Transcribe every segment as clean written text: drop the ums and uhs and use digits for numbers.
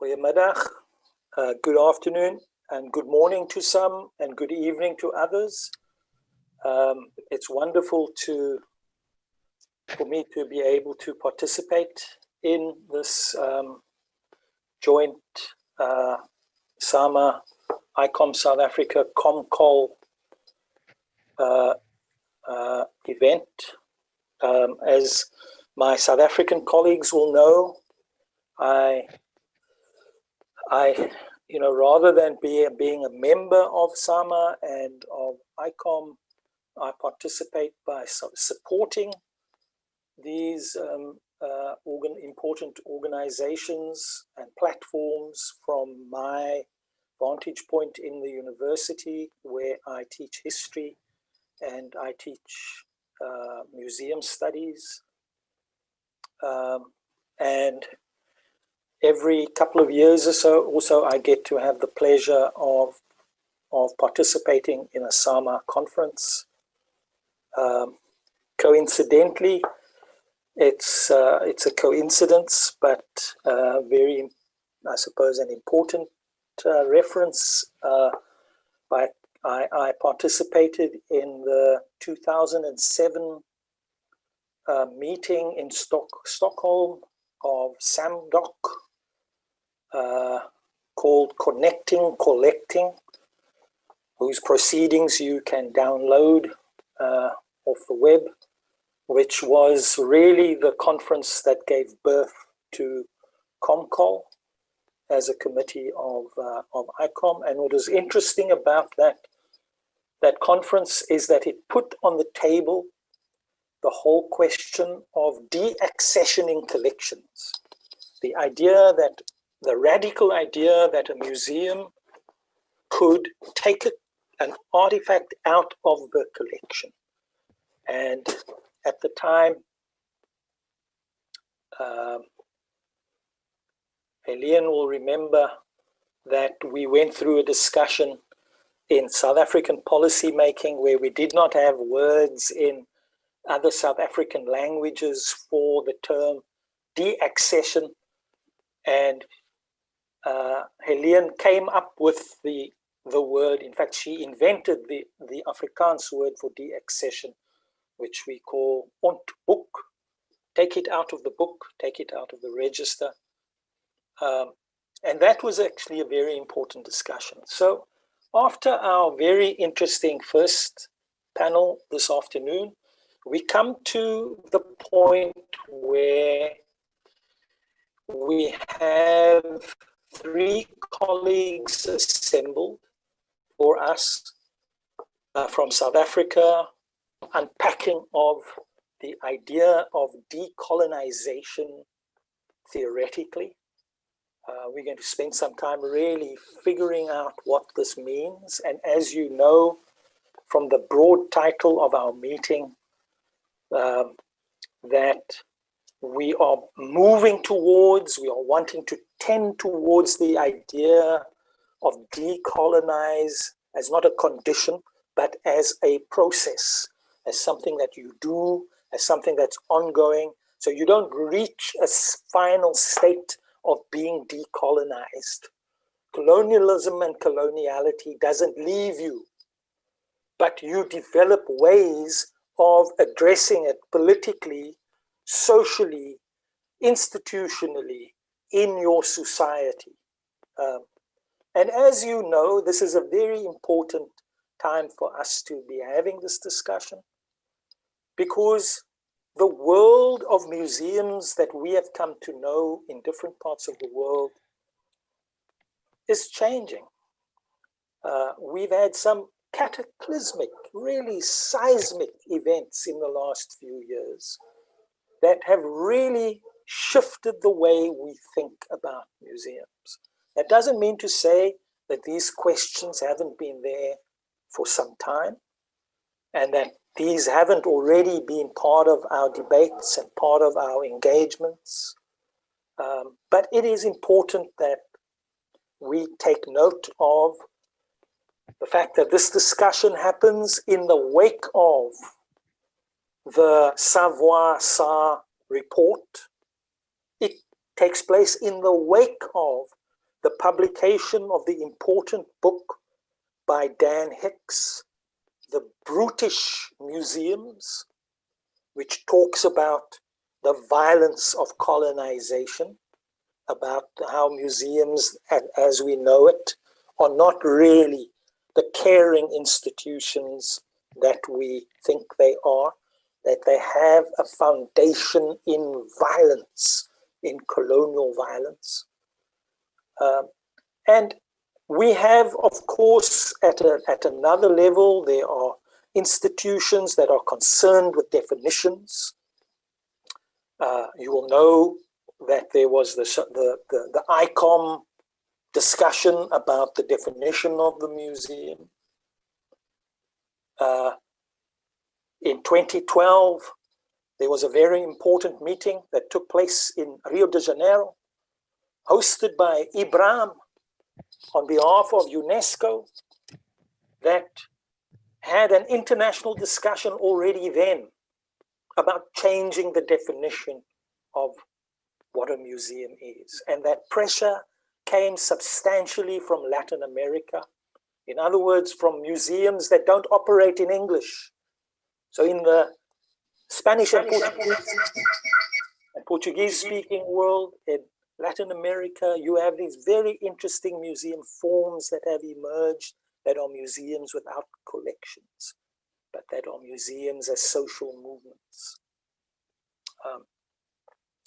Goeiemiddag, good afternoon, and good morning to some, and good evening to others. It's wonderful for me to be able to participate in this joint SAMA ICOM South Africa ComCol event. As my South African colleagues will know, rather than being a member of SAMA and of ICOM, I participate by supporting these important organizations and platforms from my vantage point in the university, where I teach history and I teach museum studies. And every couple of years or so, also I get to have the pleasure of participating in a SAMA conference. Coincidentally, it's a coincidence, but very, I suppose, an important reference. But I participated in the 2007 meeting in Stockholm of SAMDOC, called Connecting Collecting, whose proceedings you can download off the web, which was really the conference that gave birth to ComCol as a committee of ICOM. And what was interesting about that conference is that it put on the table the whole question of deaccessioning collections. The radical idea that a museum could take an artifact out of the collection. And at the time, Helene will remember that we went through a discussion in South African policy making where we did not have words in other South African languages for the term deaccession. And Helene came up with the word. In fact, she invented the Afrikaans word for deaccession, which we call ontboek, take it out of the book, take it out of the register. And that was actually a very important discussion. So after our very interesting first panel this afternoon, we come to the point where we have 3 colleagues assembled for us from South Africa, unpacking of the idea of decolonization theoretically. We're going to spend some time really figuring out what this means. And as you know, from the broad title of our meeting, that we are moving towards, we are wanting to tend towards the idea of decolonize as not a condition, but as a process, as something that you do, as something that's ongoing. So you don't reach a final state of being decolonized. Colonialism and coloniality doesn't leave you, but you develop ways of addressing it politically, socially, institutionally, in your society. And as you know, this is a very important time for us to be having this discussion, because the world of museums that we have come to know in different parts of the world is changing. We've had some cataclysmic, really seismic events in the last few years that have really shifted the way we think about museums. That doesn't mean to say that these questions haven't been there for some time, and that these haven't already been part of our debates and part of our engagements. But it is important that we take note of the fact that this discussion happens in the wake of the Savoir-Sa report. It takes place in the wake of the publication of the important book by Dan Hicks, The Brutish Museums, which talks about the violence of colonization, about how museums, as we know it, are not really the caring institutions that we think they are, that they have a foundation in violence, in colonial violence. And we have, of course, at another level, there are institutions that are concerned with definitions. You will know that there was the ICOM discussion about the definition of the museum. In 2012, there was a very important meeting that took place in Rio de Janeiro, hosted by Ibrahim on behalf of UNESCO, that had an international discussion already then about changing the definition of what a museum is. And that pressure came substantially from Latin America. In other words, from museums that don't operate in English. So in the Spanish and Portuguese-speaking world, in Latin America, you have these very interesting museum forms that have emerged that are museums without collections, but that are museums as social movements.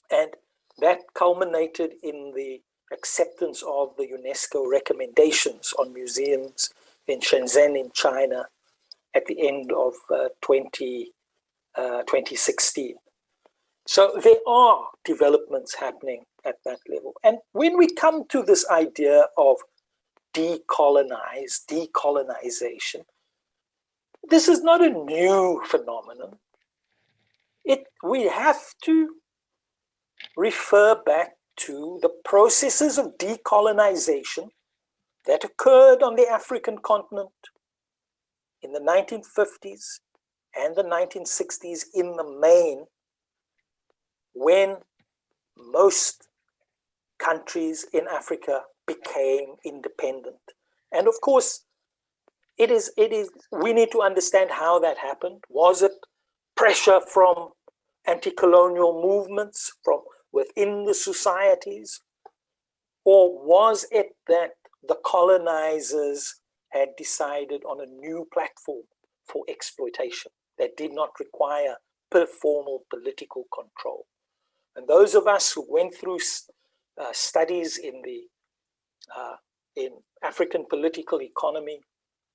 And that culminated in the acceptance of the UNESCO recommendations on museums in Shenzhen in China at the end of 2016. So there are developments happening at that level. And when we come to this idea of decolonization, this is not a new phenomenon. We have to refer back to the processes of decolonization that occurred on the African continent in the 1950s and the 1960s in the main, when most countries in Africa became independent. And of course, we need to understand how that happened. Was it pressure from anti-colonial movements from within the societies? Or was it that the colonizers had decided on a new platform for exploitation that did not require formal political control? And those of us who went through studies in African political economy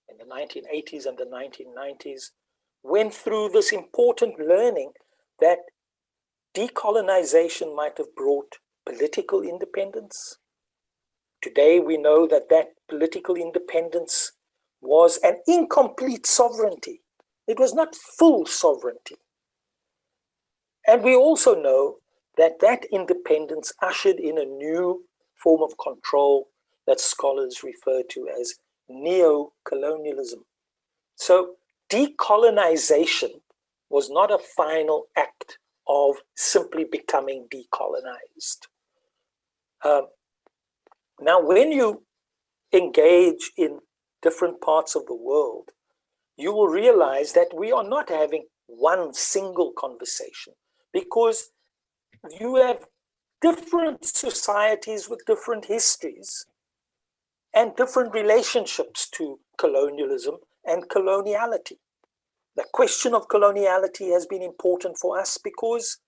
in the 1980s and the 1990s went through this important learning that decolonization might have brought political independence. Today we know that that political independence was an incomplete sovereignty. It was not full sovereignty. And we also know that that independence ushered in a new form of control that scholars refer to as neo-colonialism. So decolonization was not a final act of simply becoming decolonized. Now, when you engage in different parts of the world, you will realize that we are not having one single conversation, because you have different societies with different histories and different relationships to colonialism and coloniality. The question of coloniality has been important for us because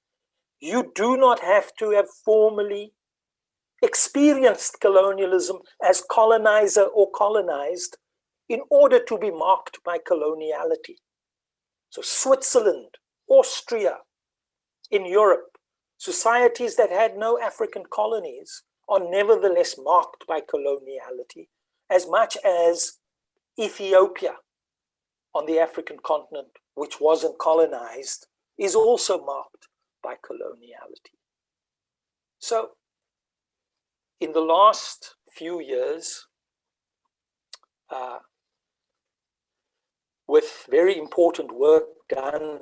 you do not have to have formally experienced colonialism as colonizer or colonized in order to be marked by coloniality. So Switzerland, Austria, in Europe, societies that had no African colonies are nevertheless marked by coloniality, as much as Ethiopia on the African continent, which wasn't colonized, is also marked by coloniality. So in the last few years, with very important work done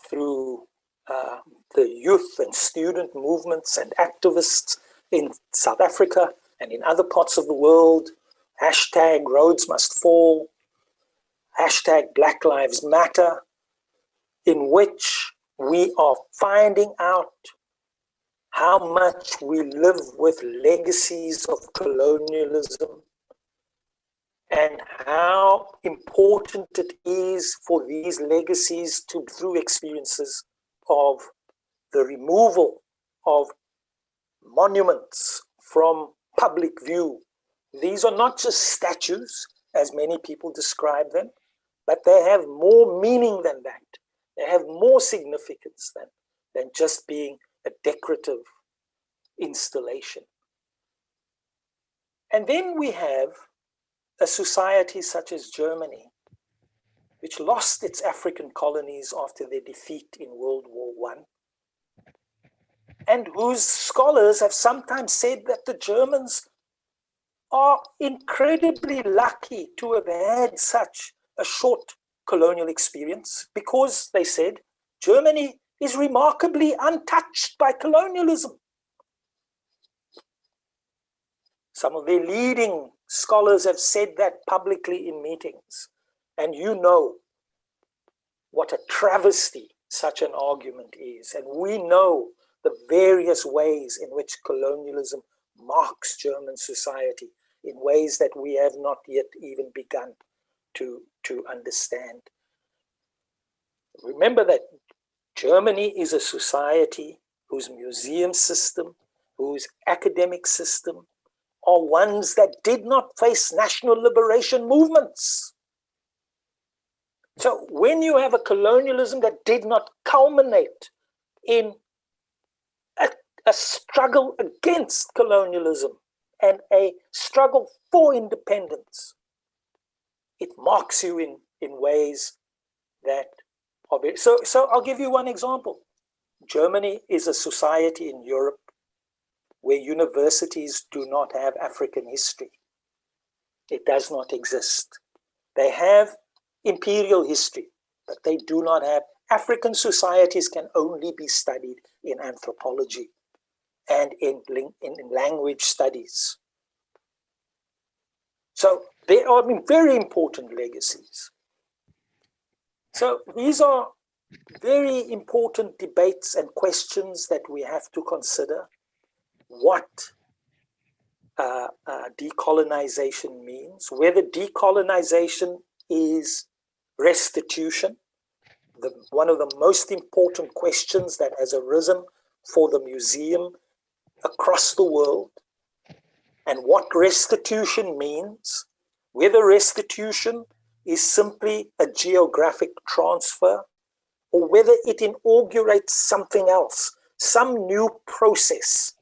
through the youth and student movements and activists in South Africa and in other parts of the world, hashtag Rhodes Must Fall, hashtag Black Lives Matter, in which we are finding out how much we live with legacies of colonialism and how important it is for these legacies to, through experiences of the removal of monuments from public view. These are not just statues, as many people describe them, but they have more meaning than that. They have more significance than just being a decorative installation. And then we have a society such as Germany, which lost its African colonies after their defeat in World War I, and whose scholars have sometimes said that the Germans are incredibly lucky to have had such a short colonial experience, because they said Germany is remarkably untouched by colonialism. Some of their leading scholars have said that publicly in meetings, and you know what a travesty such an argument is, and we know the various ways in which colonialism marks German society in ways that we have not yet even begun to understand. Remember that Germany is a society whose museum system, whose academic system are ones that did not face national liberation movements. So when you have a colonialism that did not culminate in a struggle against colonialism and a struggle for independence, it marks you in ways that are very... So I'll give you one example. Germany is a society in Europe where universities do not have African history. It does not exist. They have imperial history, but they do not have... African societies can only be studied in anthropology and in language studies. So there are very important legacies. So these are very important debates and questions that we have to consider. What decolonization means, whether decolonization is restitution, one of the most important questions that has arisen for the museum across the world, and what restitution means, whether restitution is simply a geographic transfer, or whether it inaugurates something else, some new process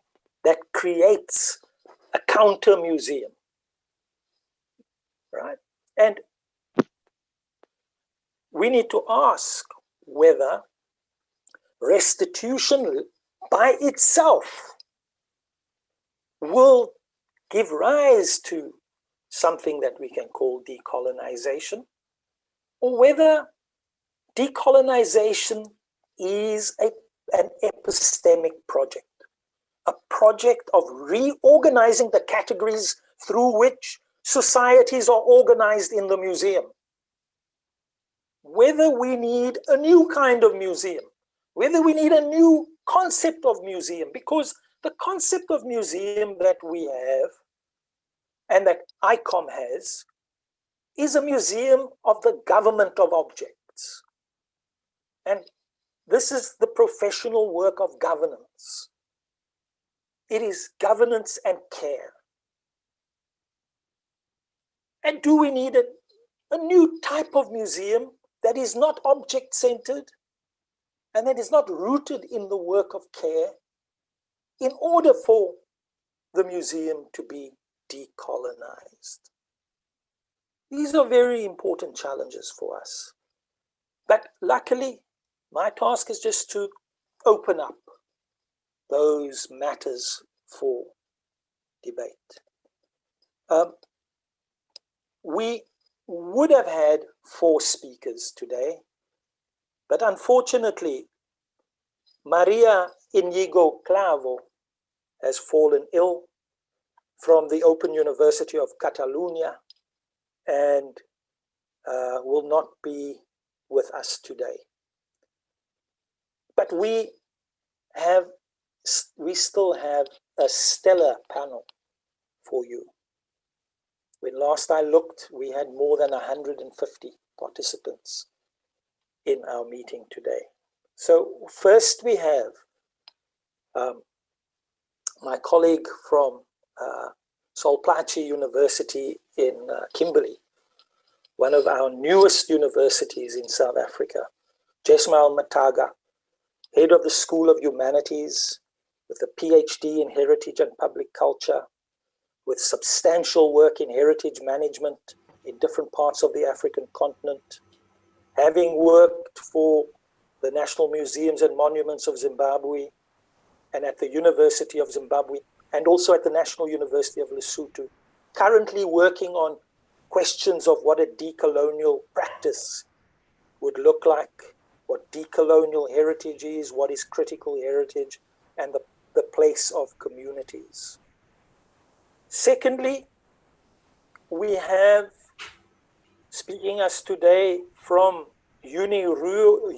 that creates a counter museum, right? And we need to ask whether restitution by itself will give rise to something that we can call decolonization, or whether decolonization is an epistemic project, a project of reorganizing the categories through which societies are organized in the museum. Whether we need a new kind of museum, whether we need a new concept of museum, because the concept of museum that we have and that ICOM has is a museum of the government of objects. And this is the professional work of governance. It is governance and care. And do we need a new type of museum that is not object-centered and that is not rooted in the work of care in order for the museum to be decolonized? These are very important challenges for us. But luckily, my task is just to open up those matters for debate. We would have had 4 speakers today, but unfortunately, Maria Inigo Clavo has fallen ill from the Open University of Catalonia and will not be with us today. But we still have a stellar panel for you. When last I looked, we had more than 150 participants in our meeting today. So first we have my colleague from Plaatje University in Kimberley, one of our newest universities in South Africa, Jesmael Mataga, head of the School of Humanities with a PhD in Heritage and Public Culture, with substantial work in heritage management in different parts of the African continent, having worked for the National Museums and Monuments of Zimbabwe and at the University of Zimbabwe, and also at the National University of Lesotho, currently working on questions of what a decolonial practice would look like, what decolonial heritage is, what is critical heritage, and the place of communities. Secondly, we have speaking us today from UNIRIO,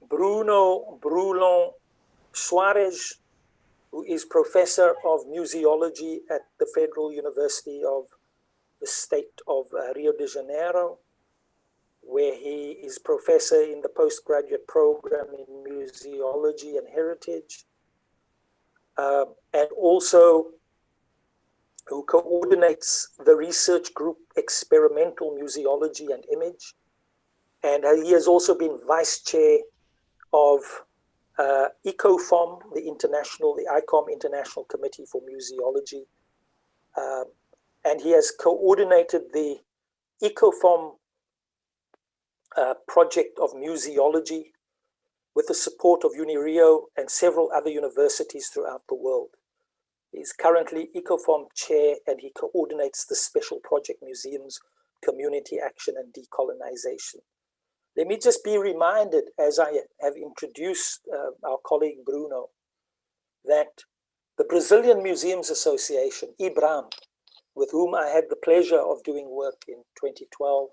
Bruno Soares, who is professor of Musiology at the Federal University of the State of Rio de Janeiro, where he is professor in the postgraduate program in Museology and Heritage, and also who coordinates the research group Experimental Museology and Image. And he has also been vice chair of ICOFOM, the ICOM International Committee for Museology. And he has coordinated the ICOFOM project of Museology with the support of UNIRIO and several other universities throughout the world. He's currently ICOFOM chair, and he coordinates the Special Project Museums, Community Action and Decolonization. Let me just be reminded, as I have introduced our colleague Bruno, that the Brazilian Museums Association, IBRAM, with whom I had the pleasure of doing work in 2012,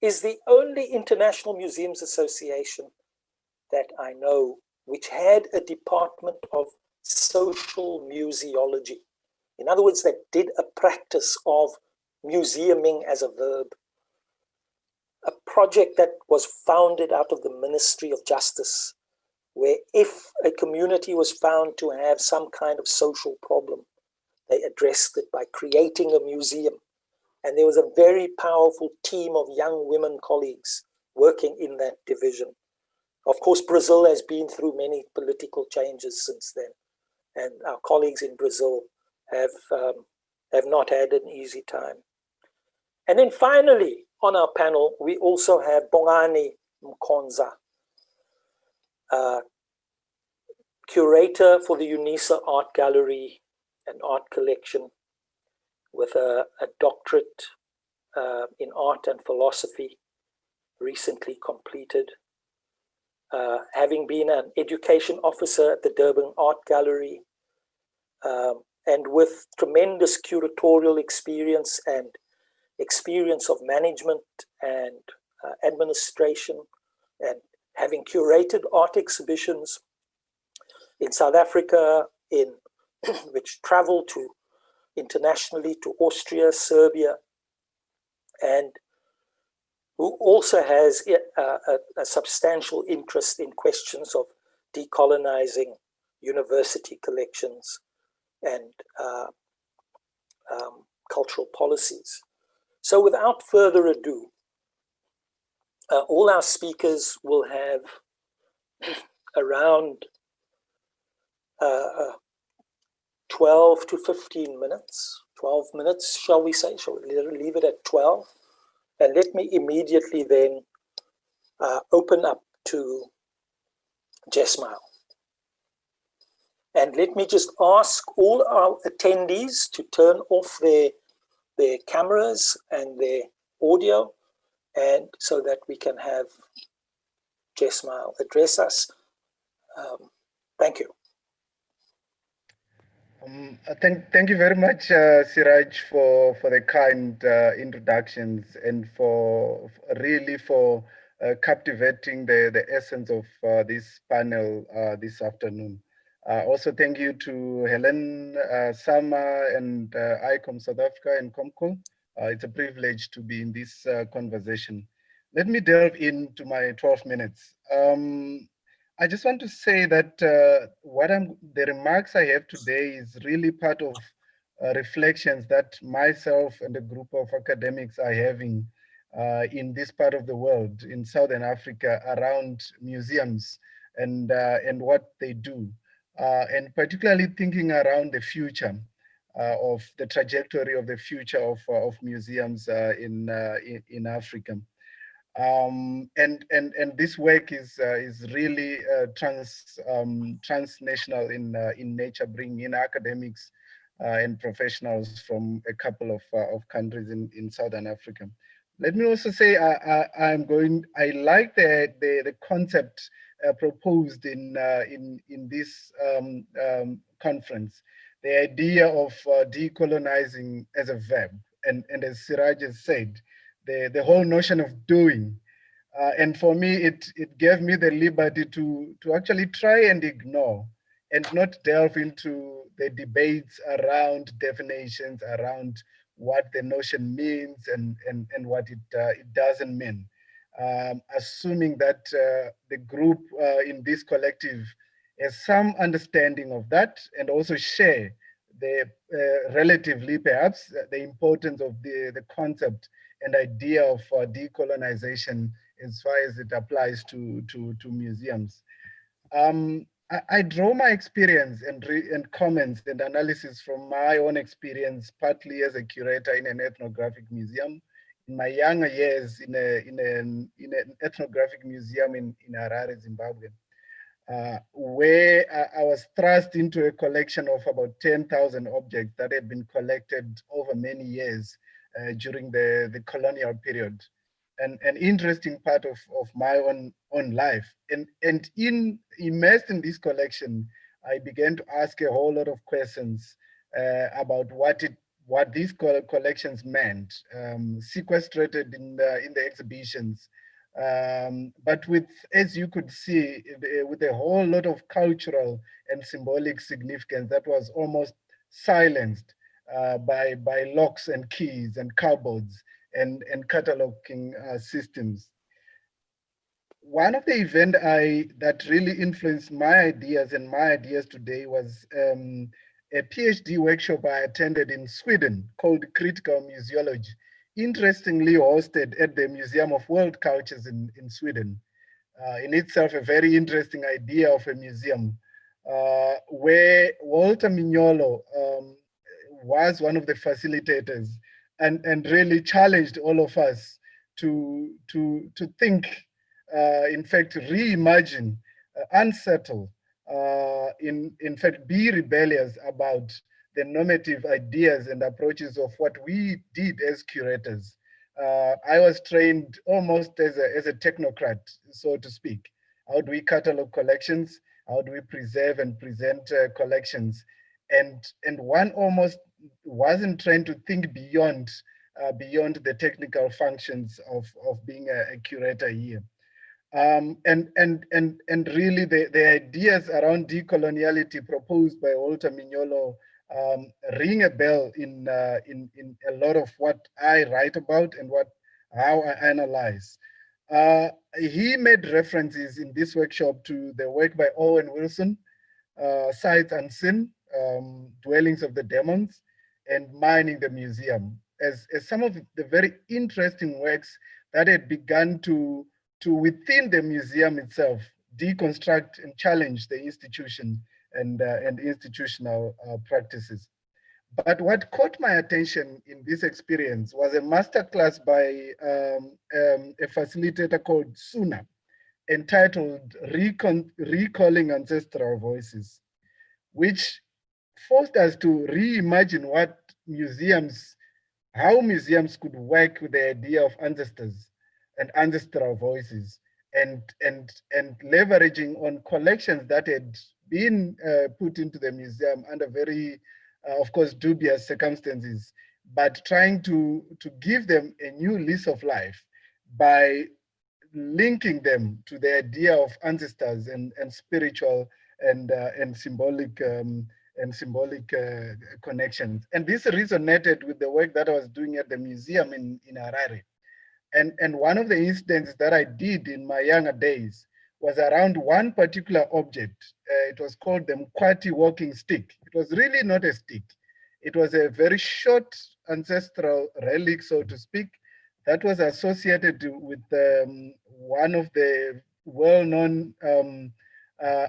is the only international museums association that I know which had a department of social museology. In other words, that did a practice of museuming as a verb, a project that was founded out of the Ministry of Justice, where if a community was found to have some kind of social problem, they addressed it by creating a museum. And there was a very powerful team of young women colleagues working in that division. Of course, Brazil has been through many political changes since then, and our colleagues in Brazil have not had an easy time. And then finally, on our panel, we also have Bongani Mkhonza, curator for the UNISA Art Gallery and Art Collection, with a doctorate in art and philosophy, recently completed. Having been an education officer at the Durban Art Gallery, and with tremendous curatorial experience and experience of management and administration, and having curated art exhibitions in South Africa, which travel to internationally to Austria, Serbia, and who also has a substantial interest in questions of decolonizing university collections and cultural policies. So without further ado, all our speakers will have around 12 to 15 minutes, 12 minutes, shall we say? Shall we leave it at 12? And let me immediately then open up to Jesmael. And let me just ask all our attendees to turn off their cameras and their audio, and so that we can have Jesmael address us. Thank you. Thank you very much, Ciraj, for the kind introductions and for captivating the essence of this panel this afternoon. Also, thank you to Helen, Sama, and ICOM South Africa and COMCO. It's a privilege to be in this conversation. Let me delve into my 12 minutes. I just want to say that the remarks I have today is really part of reflections that myself and a group of academics are having in this part of the world, in Southern Africa, around museums and what they do, and particularly thinking around the future of the trajectory of the future of museums in Africa. And this work is really transnational in nature, bringing in academics and professionals from a couple of countries in Southern Africa. Let me also say I like the concept proposed in this conference, the idea of decolonizing as a verb, and as Siraj has said, the whole notion of doing. And for me, it gave me the liberty to actually try and ignore and not delve into the debates around definitions, around what the notion means and what it doesn't mean. Assuming that the group in this collective has some understanding of that and also share the relatively perhaps the importance of the concept and idea of decolonization as far as it applies to museums. I draw my experience and comments and analysis from my own experience, partly as a curator in an ethnographic museum, in my younger years in an ethnographic museum in Harare, Zimbabwe, where I was thrust into a collection of about 10,000 objects that had been collected over many years during the colonial period. An interesting part of my own life. And immersed in this collection, I began to ask a whole lot of questions about what these collections meant, sequestrated in the exhibitions, but with, as you could see, with a whole lot of cultural and symbolic significance that was almost silenced by locks and keys and cupboards and cataloging systems. One of the events that really influenced my ideas today was a PhD workshop I attended in Sweden called Critical Museology, interestingly hosted at the Museum of World Cultures in Sweden. In itself, a very interesting idea of a museum where Walter Mignolo was one of the facilitators and really challenged all of us to think, in fact, reimagine, unsettle, in fact, be rebellious about the normative ideas and approaches of what we did as curators. I was trained almost as a technocrat, so to speak. How do we catalog collections? How do we preserve and present collections? And one almost wasn't trying to think beyond the technical functions of being a curator here. And really the ideas around decoloniality proposed by Walter Mignolo ring a bell in a lot of what I write about and how I analyze. He made references in this workshop to the work by Owen Wilson, Sight Unseen, Dwellings of the Demons, and Mining the Museum, as some of the very interesting works that had begun to within the museum itself, deconstruct and challenge the institution and institutional practices. But what caught my attention in this experience was a masterclass by a facilitator called Suna, entitled Recalling Ancestral Voices, which forced us to reimagine how museums could work with the idea of ancestors and ancestral voices and leveraging on collections that had been put into the museum under very, of course, dubious circumstances, but trying to give them a new lease of life by linking them to the idea of ancestors and spiritual and symbolic connections. And this resonated with the work that I was doing at the museum in Harare. And one of the incidents that I did in my younger days was around one particular object. It was called the Mkhwati walking stick. It was really not a stick. It was a very short ancestral relic, so to speak, that was associated with one of the well-known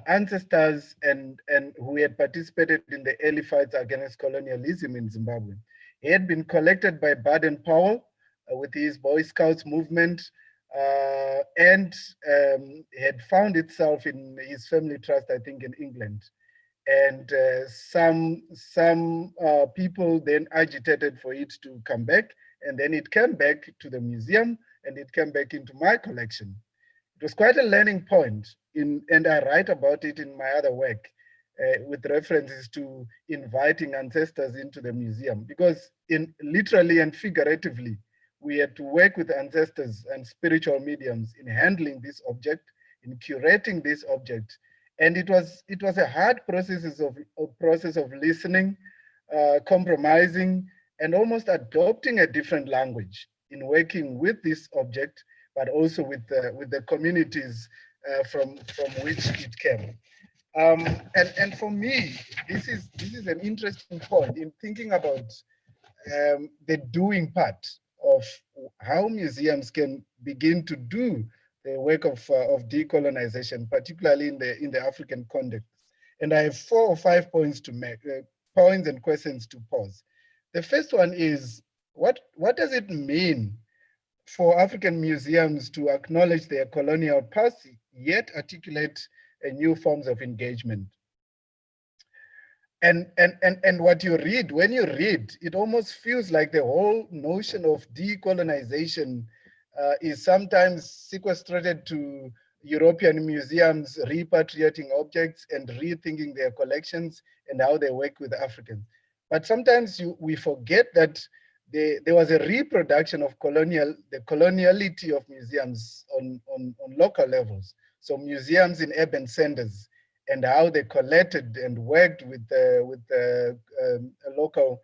ancestors and who had participated in the early fights against colonialism in Zimbabwe. He had been collected by Baden-Powell with his Boy Scouts movement, and had found itself in his family trust, I think, in England. And some people then agitated for it to come back, and then it came back to the museum, and it came back into my collection. It was quite a learning point, and I write about it in my other work, with references to inviting ancestors into the museum, because in literally and figuratively, we had to work with ancestors and spiritual mediums in handling this object, in curating this object. And it was a hard process of listening, compromising, and almost adopting a different language in working with this object, but also with the communities from which it came. And for me, this is an interesting point in thinking about the doing part of how museums can begin to do the work of decolonization, particularly in the African context. And I have 4 or 5 points to make, points and questions to pose. The first one is, what does it mean for African museums to acknowledge their colonial past, yet articulate new forms of engagement? And what you read, when you read, it almost feels like the whole notion of decolonization is sometimes sequestrated to European museums repatriating objects and rethinking their collections and how they work with Africans. But sometimes we forget that there was a reproduction of the coloniality of museums on local levels. So museums in urban centers, and how they collected and worked with local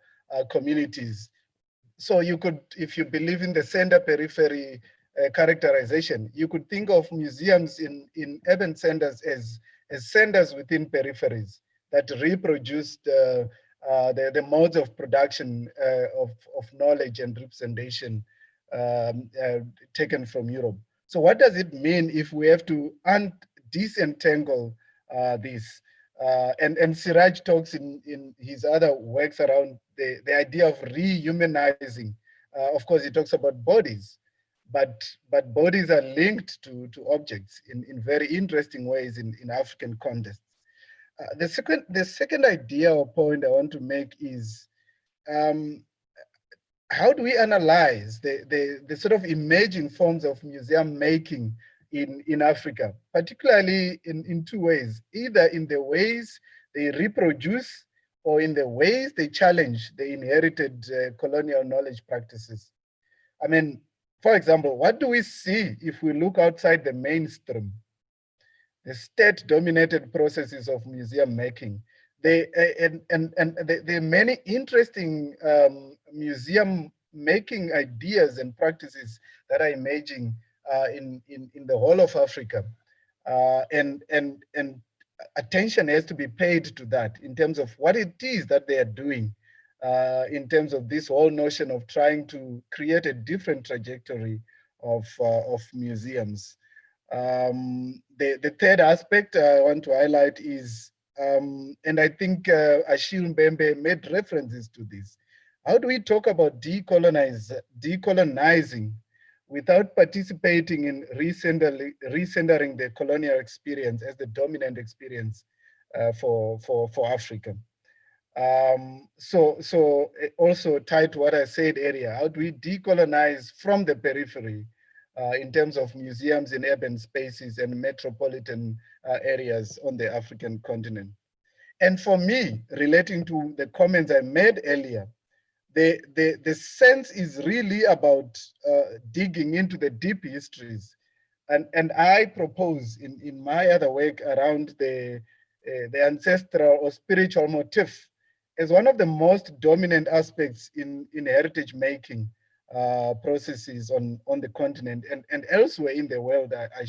communities. So you could, if you believe in the center periphery characterization, you could think of museums in urban centers as centers within peripheries that reproduced the modes of production of knowledge and representation taken from Europe. So what does it mean if we have to disentangle this? And Ciraj talks in his other works around the idea of rehumanizing. Of course, he talks about bodies, but bodies are linked to objects in very interesting ways in African contexts. The second idea or point I want to make is, um, how do we analyze the sort of emerging forms of museum making in Africa, particularly in two ways, either in the ways they reproduce or in the ways they challenge the inherited colonial knowledge practices? I mean, for example, what do we see if we look outside the mainstream, the state-dominated processes of museum making? There are many interesting museum making ideas and practices that are emerging in the whole of Africa, and attention has to be paid to that in terms of what it is that they are doing, in terms of this whole notion of trying to create a different trajectory of museums. The third aspect I want to highlight is, and I think Achille Mbembe made references to this, how do we talk about decolonizing without participating in recentering the colonial experience as the dominant experience for Africa? So also tied to what I said earlier, how do we decolonize from the periphery in terms of museums in urban spaces and metropolitan areas on the African continent. And for me, relating to the comments I made earlier, the sense is really about digging into the deep histories. And I propose in my other work around the ancestral or spiritual motif as one of the most dominant aspects in heritage making processes on the continent and elsewhere in the world, I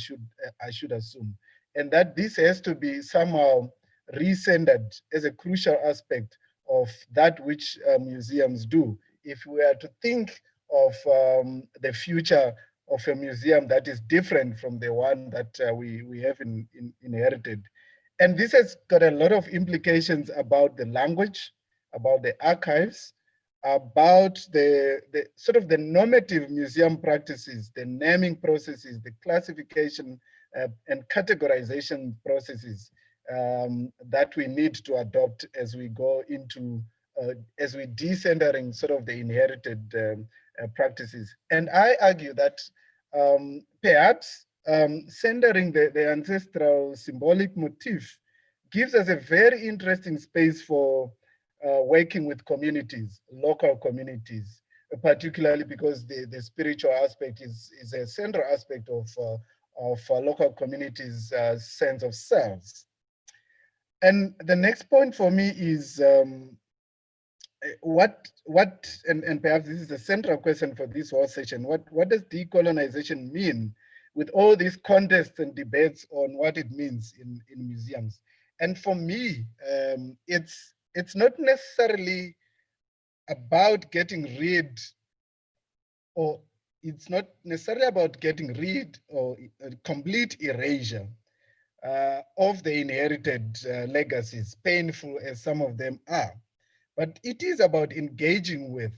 should assume. And that this has to be somehow recentered as a crucial aspect of that which museums do. If we are to think of the future of a museum that is different from the one that we have inherited. And this has got a lot of implications about the language, about the archives, about the sort of the normative museum practices, the naming processes, the classification and categorization processes that we need to adopt as we go into, as we decentering sort of the inherited practices. And I argue that perhaps centering the ancestral symbolic motif gives us a very interesting space for working with communities, local communities, particularly because the spiritual aspect is a central aspect of local communities' sense of selves. And the next point for me is and perhaps this is the central question for this whole session, what does decolonization mean with all these contests and debates on what it means in museums? And for me, it's not necessarily about getting rid, or it's not necessarily about getting rid or a complete erasure of the inherited legacies, painful as some of them are. But it is about engaging with,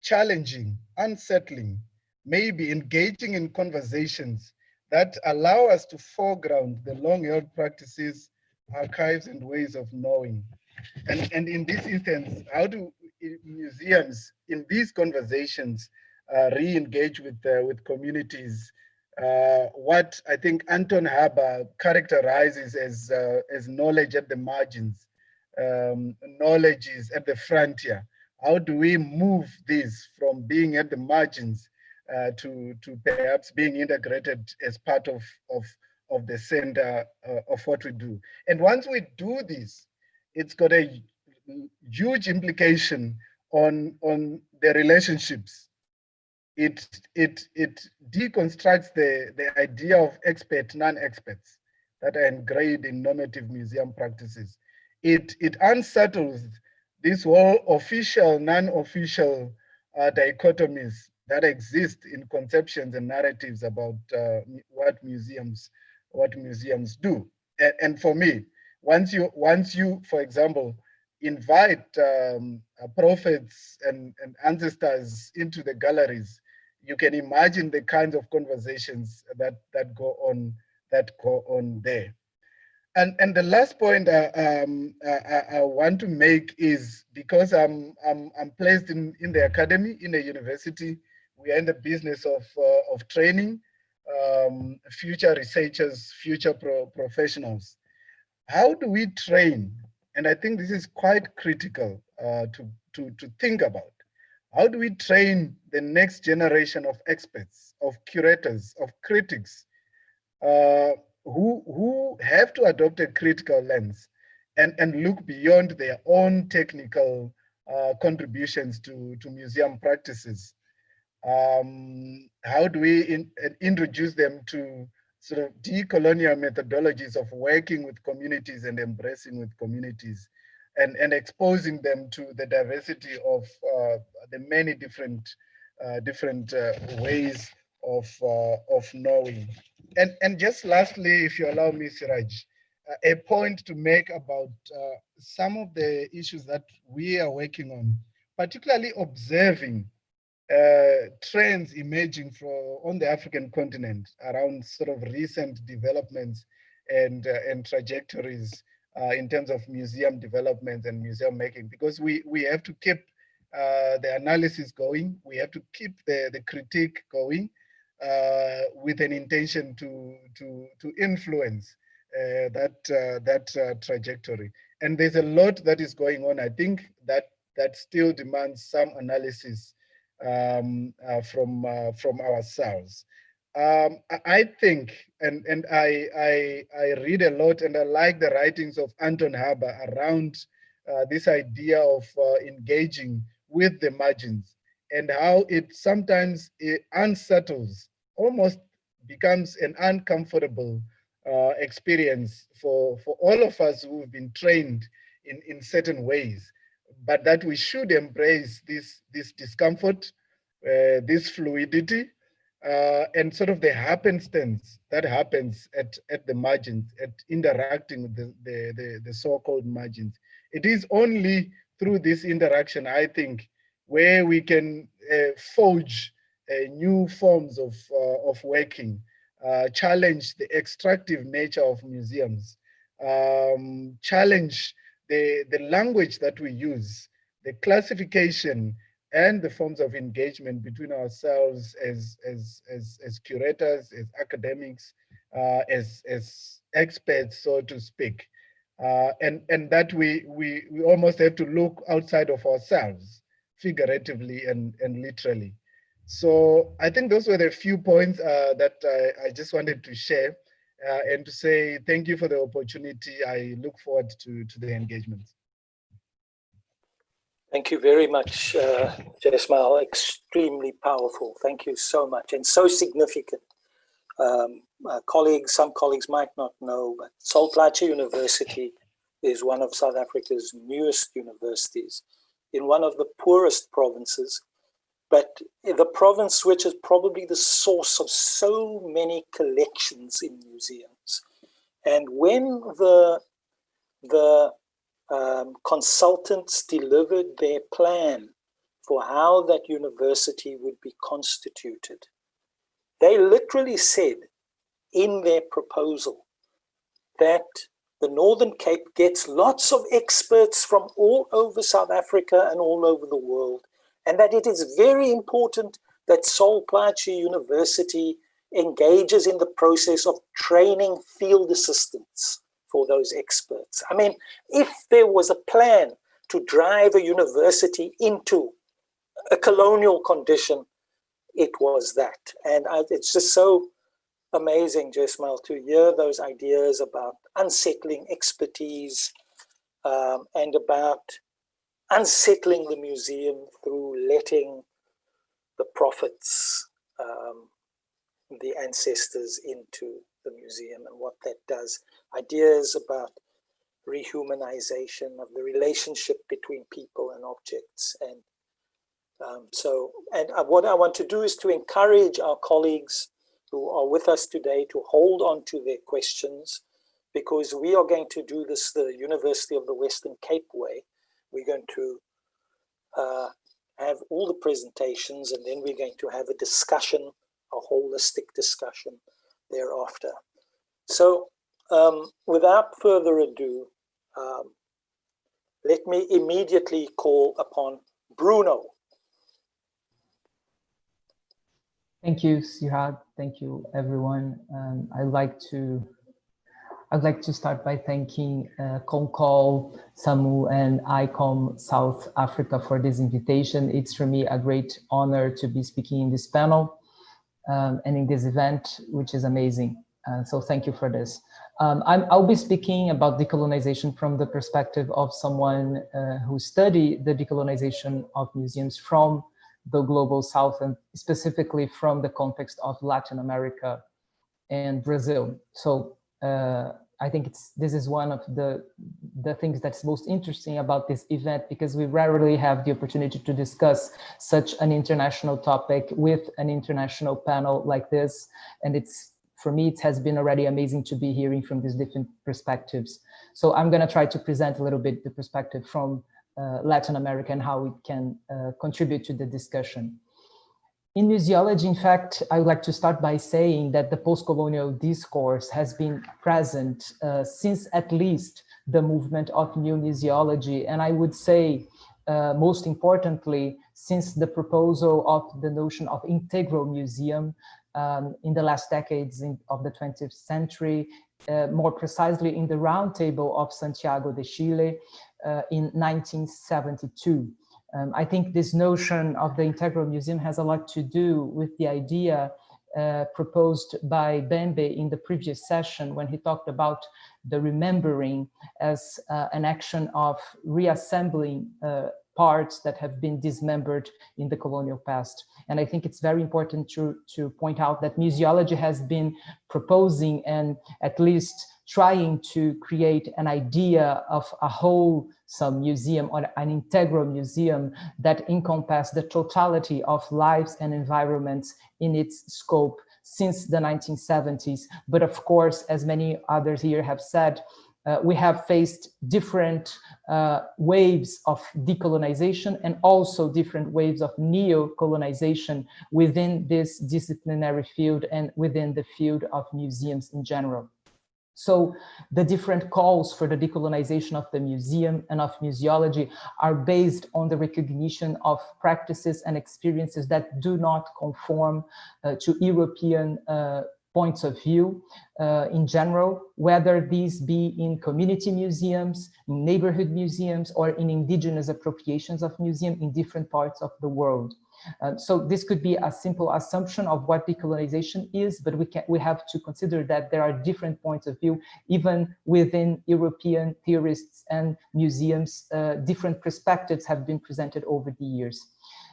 challenging, unsettling, maybe engaging in conversations that allow us to foreground the long-held practices, archives, and ways of knowing. And in this instance, how do museums in these conversations re-engage with communities? What I think Anton Haber characterizes as knowledge at the margins, knowledge is at the frontier. How do we move this from being at the margins to perhaps being integrated as part of the center of what we do? And once we do this, it's got a huge implication on the relationships. It deconstructs the idea of expert, non-experts that are engraved in normative museum practices. It unsettles this whole official, non-official dichotomies that exist in conceptions and narratives about what museums do. And for me, once you, for example, invite prophets and ancestors into the galleries, you can imagine the kinds of conversations that go on there. And the last point I want to make is, because I'm placed in the academy, in a university, we are in the business of training future researchers, future professionals. How do we train? And I think this is quite critical to think about. How do we train the next generation of experts, of curators, of critics, uh, who have to adopt a critical lens and look beyond their own technical contributions to museum practices? How do we introduce them to sort of decolonial methodologies of working with communities and embracing with communities, and exposing them to the diversity of the many different ways of knowing? And just lastly, if you allow me, Ciraj, a point to make about some of the issues that we are working particularly observing trends emerging on the African continent around sort of recent developments and trajectories in terms of museum development and museum making, because we have to keep the analysis going, we have to keep the critique going, with an intention to influence that trajectory. And there's a lot that is going on. I think that still demands some analysis from ourselves. I think, and I read a lot, and I like the writings of Anton Haber around this idea of engaging with the margins, and how it sometimes unsettles, almost becomes an uncomfortable experience for all of us who've been trained in certain ways, but that we should embrace this discomfort, this fluidity, and sort of the happenstance that happens at the margins, at interacting with the so-called margins. It is only through this interaction, I think, where we can forge new forms of working, challenge the extractive nature of museums, challenge the language that we use, the classification and the forms of engagement between ourselves as curators, as academics, as experts, so to speak. And that we almost have to look outside of ourselves, figuratively and literally. So I think those were the few points that I just wanted to share, and to say thank you for the opportunity. I look forward to the engagement. Thank you very much, Jesmael. Extremely powerful. Thank you so much, and so significant. Some colleagues might not know, but Plaatje University is one of South Africa's newest universities in one of the poorest provinces, but the province which is probably the source of so many collections in museums. And when the consultants delivered their plan for how that university would be constituted, they literally said in their proposal that the Northern Cape gets lots of experts from all over South Africa and all over the world, and that it is very important that Plaatje University engages in the process of training field assistants for those experts. I mean, if there was a plan to drive a university into a colonial condition, it was that. And it's just so amazing, Jesmael, to hear those ideas about unsettling expertise and about unsettling the museum through letting the prophets, the ancestors into the museum and what that does. Ideas about rehumanization of the relationship between people and objects. And what I want to do is to encourage our colleagues who are with us today to hold on to their questions, because we are going to do this the University of the Western Cape way. We're going to have all the presentations, and then we're going to have a discussion, a holistic discussion thereafter. So without further ado, let me immediately call upon Bruno. Thank you, Ciraj. Thank you, everyone. I'd like to start by thanking Concol, SAMU, and ICOM South Africa for this invitation. It's for me a great honor to be speaking in this panel and in this event, which is amazing. So thank you for this. I'll be speaking about decolonization from the perspective of someone who studied the decolonization of museums from the global South, and specifically from the context of Latin America and Brazil. So I think this is one of the things that's most interesting about this event, because we rarely have the opportunity to discuss such an international topic with an international panel like this. And for me, it has been already amazing to be hearing from these different perspectives. So I'm going to try to present a little bit the perspective from Latin America and how it can contribute to the discussion. In museology, in fact, I would like to start by saying that the post-colonial discourse has been present since at least the movement of new museology. And I would say, most importantly, since the proposal of the notion of integral museum in the last decades of the 20th century, more precisely in the Roundtable of Santiago de Chile in 1972. I think this notion of the integral museum has a lot to do with the idea proposed by Bembe in the previous session when he talked about the remembering as an action of reassembling parts that have been dismembered in the colonial past. And I think it's very important to point out that museology has been proposing and at least trying to create an idea of a wholesome museum or an integral museum that encompasses the totality of lives and environments in its scope since the 1970s. But of course, as many others here have said, we have faced different waves of decolonization and also different waves of neo-colonization within this disciplinary field and within the field of museums in general. So the different calls for the decolonization of the museum and of museology are based on the recognition of practices and experiences that do not conform to European points of view in general, whether these be in community museums, in neighborhood museums, or in indigenous appropriations of museums in different parts of the world. So this could be a simple assumption of what decolonization is, but we have to consider that there are different points of view, even within European theorists and museums. Different perspectives have been presented over the years.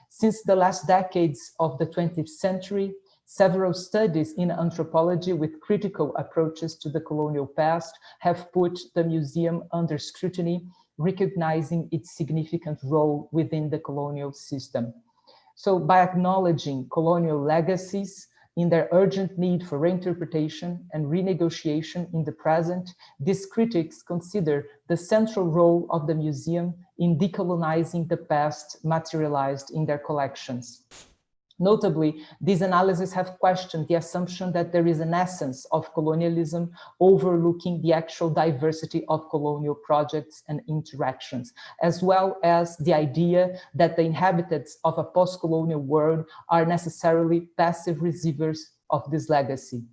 Since the last decades of the 20th century, several studies in anthropology with critical approaches to the colonial past have put the museum under scrutiny, recognizing its significant role within the colonial system. So by acknowledging colonial legacies in their urgent need for reinterpretation and renegotiation in the present, these critics consider the central role of the museum in decolonizing the past materialized in their collections. Notably, these analyses have questioned the assumption that there is an essence of colonialism overlooking the actual diversity of colonial projects and interactions, as well as the idea that the inhabitants of a post-colonial world are necessarily passive receivers of this legacy.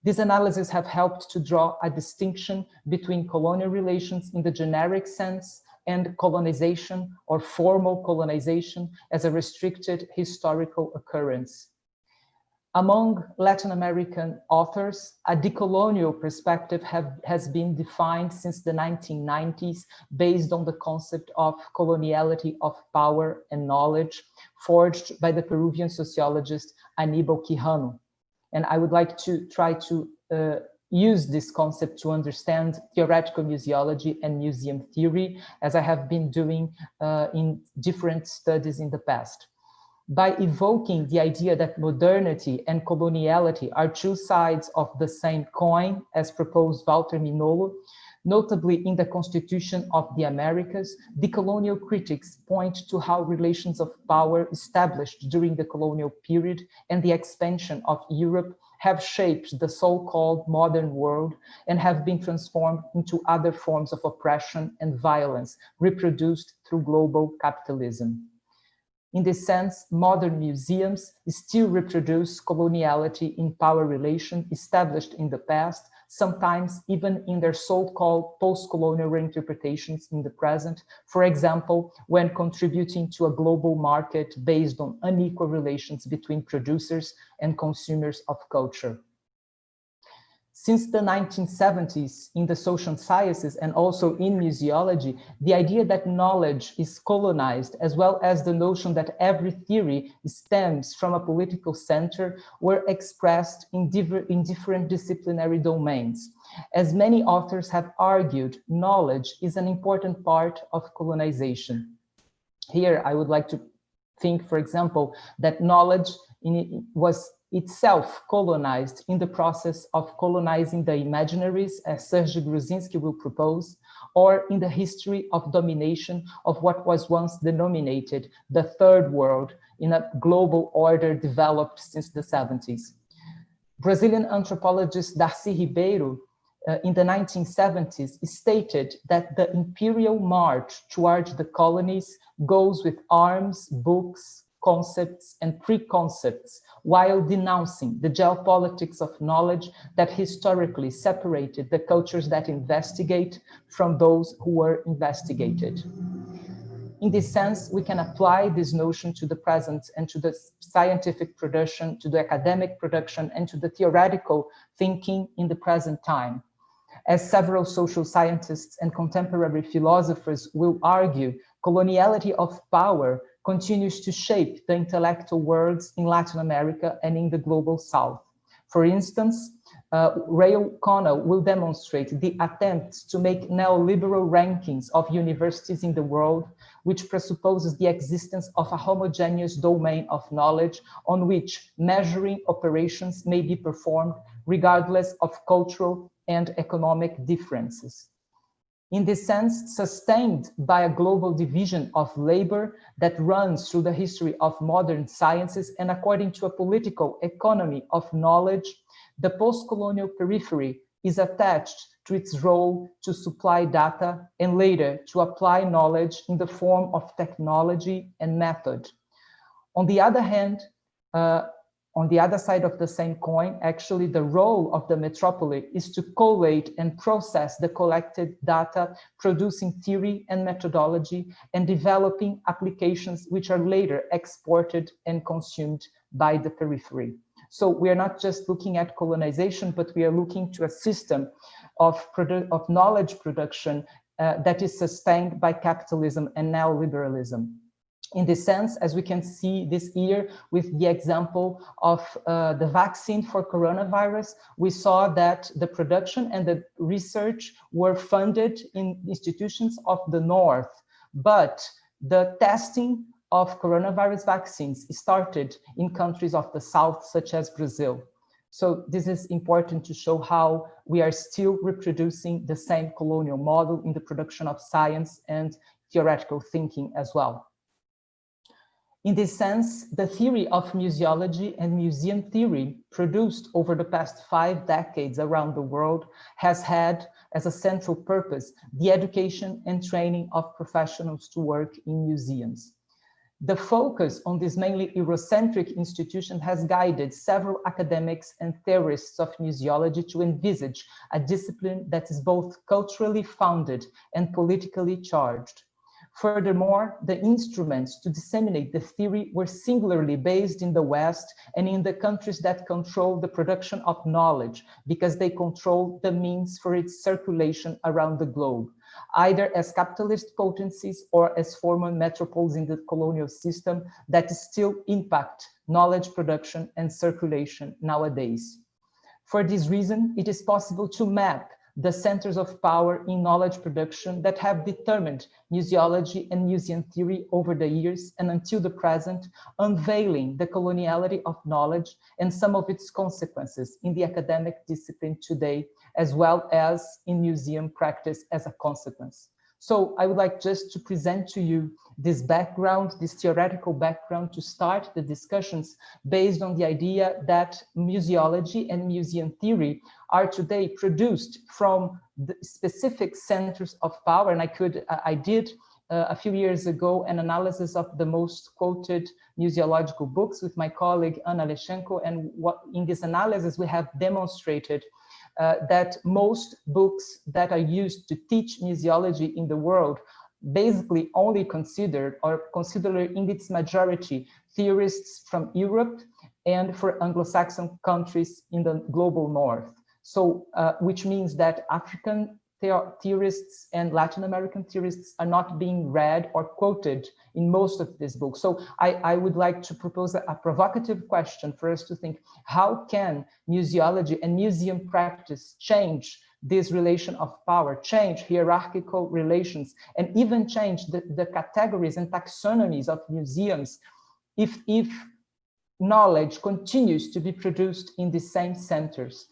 These analyses have helped to draw a distinction between colonial relations in the generic sense and colonization or formal colonization as a restricted historical occurrence. Among Latin American authors, a decolonial perspective has been defined since the 1990s based on the concept of coloniality of power and knowledge forged by the Peruvian sociologist Aníbal Quijano. And I would like to try to use this concept to understand theoretical museology and museum theory, as I have been doing in different studies in the past. By evoking the idea that modernity and coloniality are two sides of the same coin, as proposed Walter Mignolo, notably in the Constitution of the Americas, decolonial critics point to how relations of power established during the colonial period and the expansion of Europe have shaped the so-called modern world and have been transformed into other forms of oppression and violence reproduced through global capitalism. In this sense, modern museums still reproduce coloniality in power relations established in the past, sometimes even in their so-called post-colonial reinterpretations in the present, for example, when contributing to a global market based on unequal relations between producers and consumers of culture. Since the 1970s, in the social sciences and also in museology, the idea that knowledge is colonized, as well as the notion that every theory stems from a political center, were expressed in different disciplinary domains. As many authors have argued, knowledge is an important part of colonization. Here, I would like to think, for example, that knowledge was itself colonized in the process of colonizing the imaginaries, as Serge Gruzinski will propose, or in the history of domination of what was once denominated the Third World in a global order developed since the 70s. Brazilian anthropologist Darcy Ribeiro in the 1970s stated that the imperial march towards the colonies goes with arms, books, concepts and preconcepts while denouncing the geopolitics of knowledge that historically separated the cultures that investigate from those who were investigated. In this sense, we can apply this notion to the present and to the scientific production, to the academic production, and to the theoretical thinking in the present time. As several social scientists and contemporary philosophers will argue, coloniality of power continues to shape the intellectual worlds in Latin America and in the global South. For instance, Ray O'Connell will demonstrate the attempts to make neoliberal rankings of universities in the world, which presupposes the existence of a homogeneous domain of knowledge on which measuring operations may be performed regardless of cultural and economic differences. In this sense, sustained by a global division of labor that runs through the history of modern sciences and according to a political economy of knowledge, the post-colonial periphery is attached to its role to supply data and later to apply knowledge in the form of technology and method. On the other hand, on the other side of the same coin, actually the role of the metropole is to collate and process the collected data, producing theory and methodology and developing applications which are later exported and consumed by the periphery. So we are not just looking at colonization, but we are looking to a system of knowledge production that is sustained by capitalism and neoliberalism. In this sense, as we can see this year with the example of the vaccine for coronavirus, we saw that the production and the research were funded in institutions of the North, but the testing of coronavirus vaccines started in countries of the South, such as Brazil. So this is important to show how we are still reproducing the same colonial model in the production of science and theoretical thinking as well. In this sense, the theory of museology and museum theory produced over the past 5 decades around the world has had as a central purpose the education and training of professionals to work in museums. The focus on this mainly Eurocentric institution has guided several academics and theorists of museology to envisage a discipline that is both culturally founded and politically charged. Furthermore, the instruments to disseminate the theory were singularly based in the West and in the countries that control the production of knowledge, because they control the means for its circulation around the globe, either as capitalist potencies or as former metropoles in the colonial system that still impact knowledge production and circulation nowadays. For this reason, it is possible to map the centers of power in knowledge production that have determined museology and museum theory over the years and until the present, unveiling the coloniality of knowledge and some of its consequences in the academic discipline today, as well as in museum practice as a consequence. So I would like just to present to you this background, this theoretical background to start the discussions based on the idea that museology and museum theory are today produced from the specific centers of power. And I did a few years ago an analysis of the most quoted museological books with my colleague Anna Leschenko, and in this analysis we have demonstrated that most books that are used to teach museology in the world basically only consider in its majority theorists from Europe and for Anglo-Saxon countries in the global North. So, which means that African theorists and Latin American theorists are not being read or quoted in most of these books. So I would like to propose a provocative question for us to think, how can museology and museum practice change this relation of power, change hierarchical relations, and even change the categories and taxonomies of museums if knowledge continues to be produced in the same centers?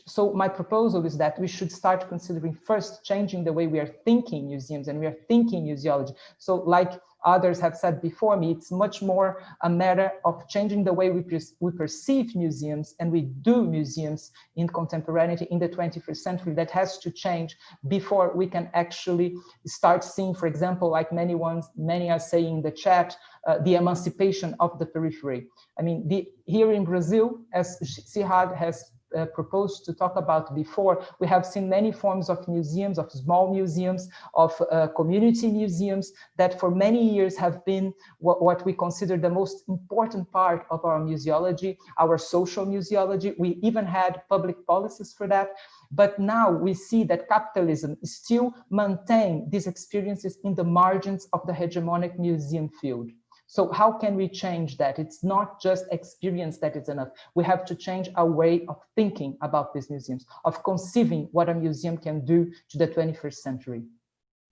So my proposal is that we should start considering first changing the way we are thinking museums and we are thinking museology. So like others have said before me, it's much more a matter of changing the way we perceive museums and we do museums in contemporaneity in the 21st century. That has to change before we can actually start seeing, for example, like many are saying in the chat, the emancipation of the periphery. I mean, here in Brazil, as Ciraj has proposed to talk about before, we have seen many forms of museums, of small museums, of community museums that for many years have been what we consider the most important part of our museology, our social museology. We even had public policies for that. But now we see that capitalism still maintains these experiences in the margins of the hegemonic museum field. So how can we change that? It's not just experience that is enough. We have to change our way of thinking about these museums, of conceiving what a museum can do to the 21st century.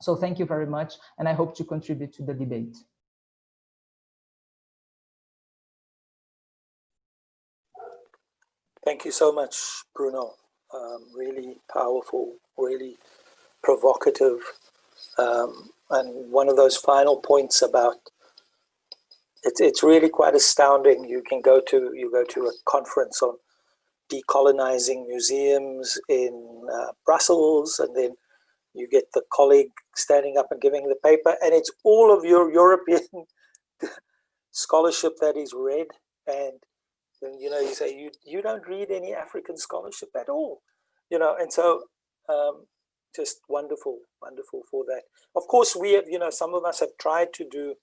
So thank you very much, and I hope to contribute to the debate. Thank you so much, Bruno. Really powerful, really provocative. And one of those final points about it's really quite astounding. You go to a conference on decolonizing museums in Brussels, and then you get the colleague standing up and giving the paper, and it's all of your European scholarship that is read, and then, you know, you say you don't read any African scholarship at all, you know, and so just wonderful for that. Of course, we have, you know, some of us have tried to do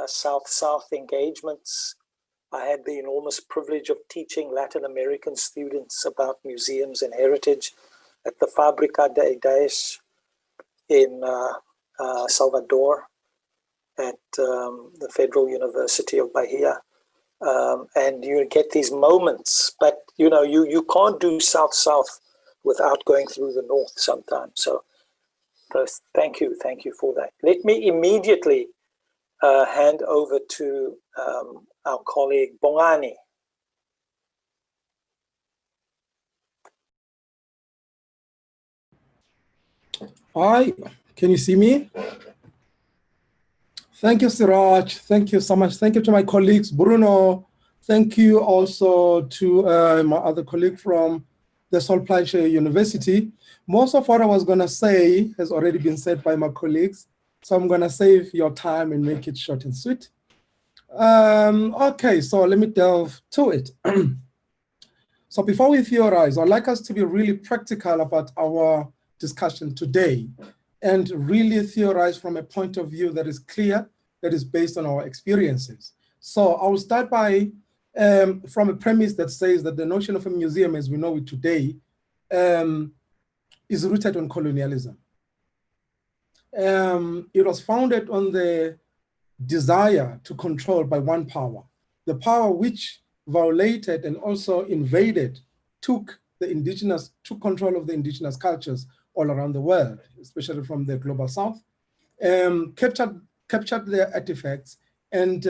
South-South engagements. I had the enormous privilege of teaching Latin American students about museums and heritage at the Fábrica de Ideas in Salvador at the Federal University of Bahia. And you get these moments, but you know, you can't do South-South without going through the North sometimes. So first, thank you for that. Let me immediately hand over to our colleague Bongani. Hi, can you see me? Thank you, Ciraj. Thank you so much. Thank you to my colleagues, Bruno. Thank you also to my other colleague from the Plaatje University. Most of what I was going to say has already been said by my colleagues, so I'm going to save your time and make it short and sweet. Okay, so let me delve to it. So before we theorize, I'd like us to be really practical about our discussion today and really theorize from a point of view that is clear, that is based on our experiences. So I'll start by from a premise that says that the notion of a museum as we know it today is rooted on colonialism. It was founded on the desire to control by one power, the power which violated and also invaded, took control of the indigenous cultures all around the world, especially from the global south, captured their artifacts and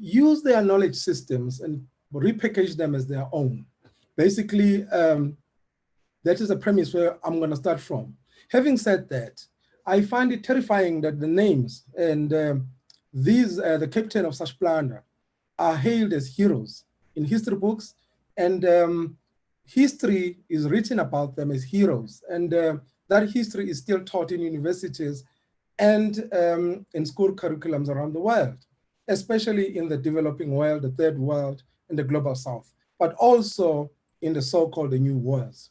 used their knowledge systems and repackaged them as their own. Basically, that is a premise where I'm going to start from. Having said that, I find it terrifying that the names and the captain of such plunder are hailed as heroes in history books, and history is written about them as heroes, and that history is still taught in universities and in school curriculums around the world, especially in the developing world, the third world, and the global south, but also in the so-called New Worlds.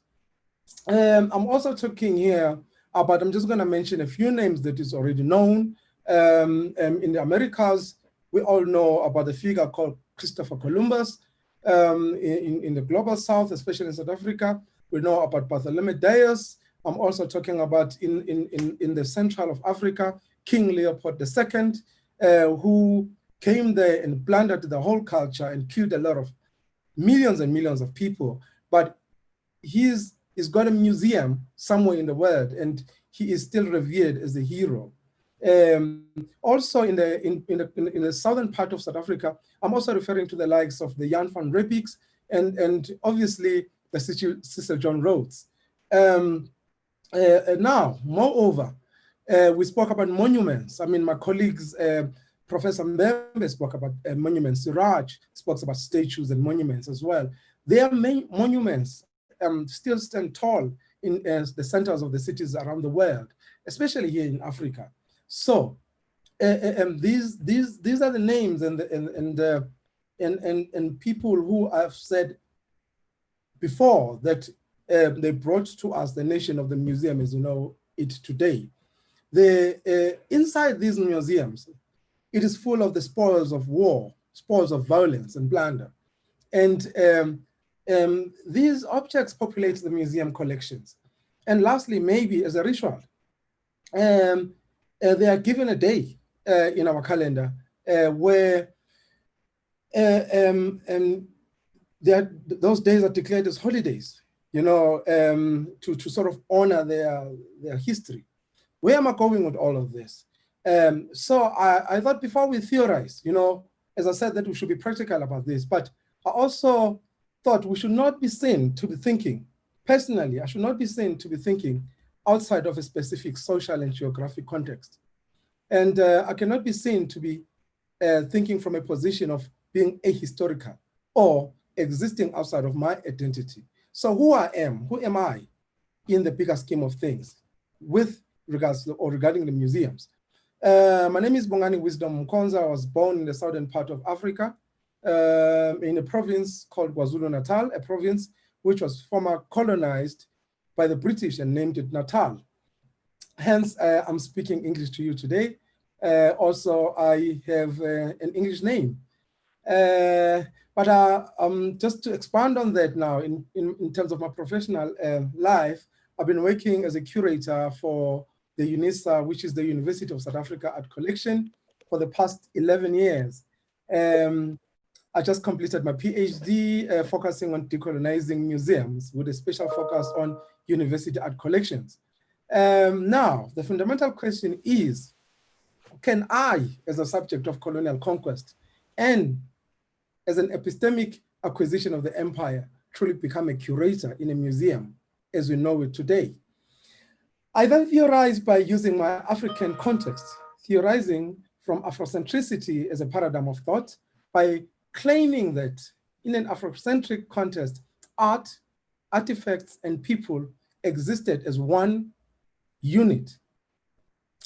I'm also talking here about, I'm just going to mention a few names that is already known. In the Americas, we all know about the figure called Christopher Columbus. In the global south, especially in South Africa, we know about Bartholomew Dias. I'm also talking about in the central of Africa, King Leopold II, who came there and plundered the whole culture and killed a lot of millions and millions of people. But he's got a museum somewhere in the world, and he is still revered as a hero. Also in the southern part of South Africa, I'm also referring to the likes of the Jan van Riebeecks and obviously the Sister John Rhodes. Now, moreover, we spoke about monuments. I mean, my colleagues, Professor Mbembe spoke about monuments. Ciraj spoke about statues and monuments as well. Their main monuments still stand tall in the centers of the cities around the world, especially here in Africa. So these are the names and people who I've said before that they brought to us the nation of the museum as you know it today. Inside these museums, it is full of the spoils of war, spoils of violence and plunder. And these objects populate the museum collections. And lastly, maybe as a ritual, they are given a day in our calendar where those days are declared as holidays, you know, to sort of honor their history. Where am I going with all of this? So I thought before we theorize, you know, as I said, that we should be practical about this, but I also thought we should not be seen to be thinking, personally, I should not be seen to be thinking outside of a specific social and geographic context. And I cannot be seen to be thinking from a position of being ahistorical or existing outside of my identity. So who am I in the bigger scheme of things with regards to, or regarding the museums? My name is Bongani Wisdom Mkhonza. I was born in the southern part of Africa in a province called KwaZulu-Natal, a province which was formerly colonized by the British and named it Natal. Hence, I'm speaking English to you today. Also, I have an English name. But just to expand on that now, in terms of my professional life, I've been working as a curator for the UNISA, which is the University of South Africa Art Collection, for the past 11 years. I just completed my PhD focusing on decolonizing museums with a special focus on university art collections. Now, the fundamental question is, can I, as a subject of colonial conquest and as an epistemic acquisition of the empire, truly become a curator in a museum as we know it today? I then theorized by using my African context, theorizing from Afrocentricity as a paradigm of thought by claiming that in an Afrocentric context, art, artifacts, and people existed as one unit,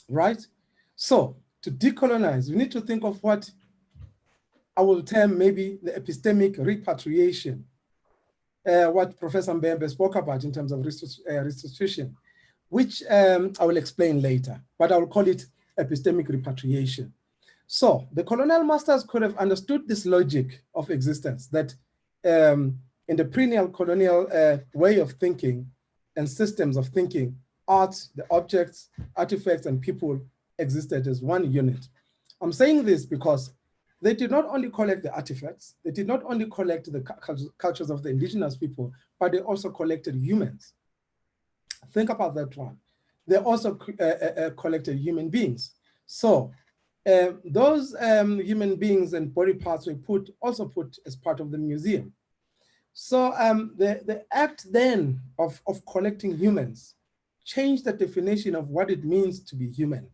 right? So to decolonize, we need to think of what I will term maybe the epistemic repatriation, what Professor Mbembe spoke about in terms of restitution, which I will explain later, but I will call it epistemic repatriation. So the colonial masters could have understood this logic of existence, that in the perennial colonial way of thinking and systems of thinking, art, the objects, artifacts, and people existed as one unit. I'm saying this because they did not only collect the artifacts, they did not only collect the cultures of the indigenous people, but they also collected humans. Think about that one. They also collected human beings. So those human beings and body parts were also put as part of the museum. So the act then of collecting humans changed the definition of what it means to be human.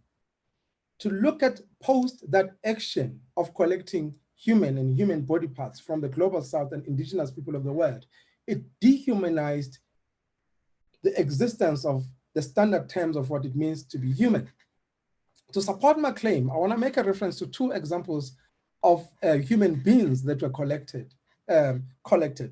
To look at post that action of collecting human and human body parts from the global south and indigenous people of the world, it dehumanized the existence of the standard terms of what it means to be human. To support my claim, I want to make a reference to two examples of human beings that were collected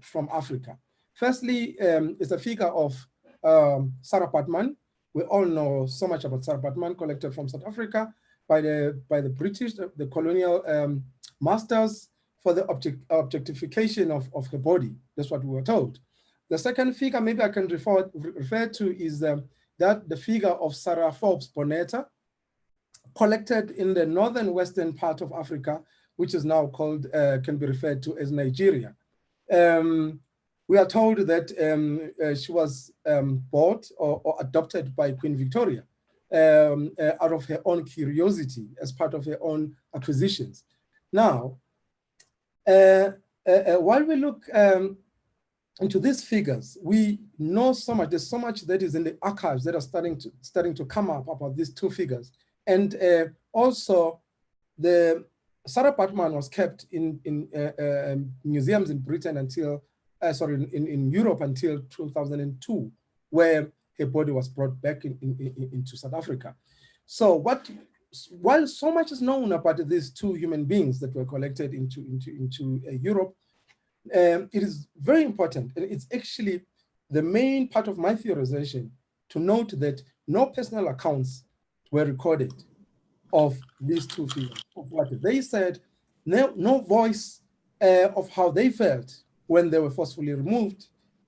from Africa. Firstly, is the figure of Sarah Baartman. We all know so much about Sarah Baartman, collected from South Africa by the British, the colonial masters, for the objectification of her body. That's what we were told. The second figure maybe I can refer to is the figure of Sarah Forbes Boneta, collected in the northern western part of Africa, which is now called, can be referred to as Nigeria. We are told that she was bought or adopted by Queen Victoria out of her own curiosity as part of her own acquisitions. Now, while we look into these figures, we know so much. There's so much that is in the archives that are starting to come up about these two figures. And also, the Sarah Baartman was kept in museums in Britain until, in Europe until 2002, where her body was brought back into South Africa. So while so much is known about these two human beings that were collected into Europe, it is very important, and it's actually the main part of my theorization to note that no personal accounts were recorded of these two figures, of what they said, no voice of how they felt when they were forcefully removed,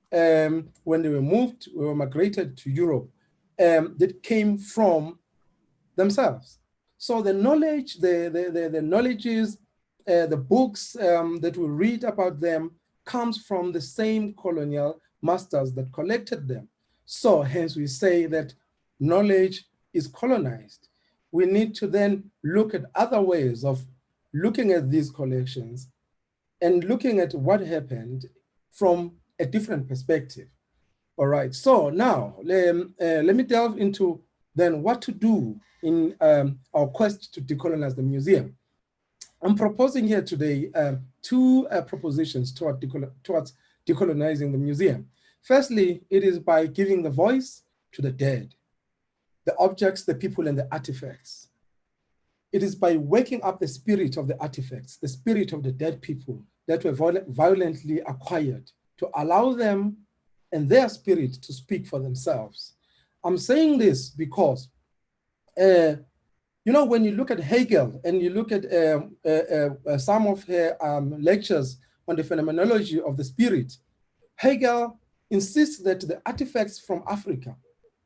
when they were moved or migrated to Europe, that came from themselves. So the knowledge, the knowledges, the books that we read about them comes from the same colonial masters that collected them. So hence we say that knowledge is colonized. We need to then look at other ways of looking at these collections and looking at what happened from a different perspective. All right, so now let me delve into then what to do in our quest to decolonize the museum. I'm proposing here today two propositions towards decolonizing the museum. Firstly, it is by giving the voice to the dead, the objects, the people, and the artifacts. It is by waking up the spirit of the artifacts, the spirit of the dead people that were violently acquired, to allow them and their spirit to speak for themselves. I'm saying this because, you know, when you look at Hegel and you look at some of her lectures on the phenomenology of the spirit, Hegel insists that the artifacts from Africa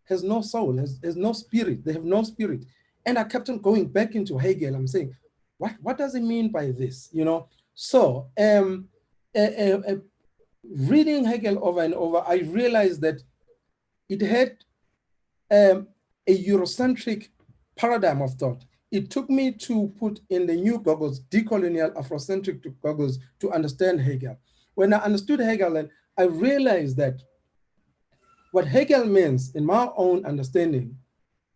has no soul, has no spirit, they have no spirit. And I kept on going back into Hegel. I'm saying, what does it mean by this? You know, so reading Hegel over and over, I realized that it had a Eurocentric paradigm of thought. It took me to put in the new goggles, decolonial Afrocentric goggles, to understand Hegel. When I understood Hegel, then I realized that what Hegel means, in my own understanding,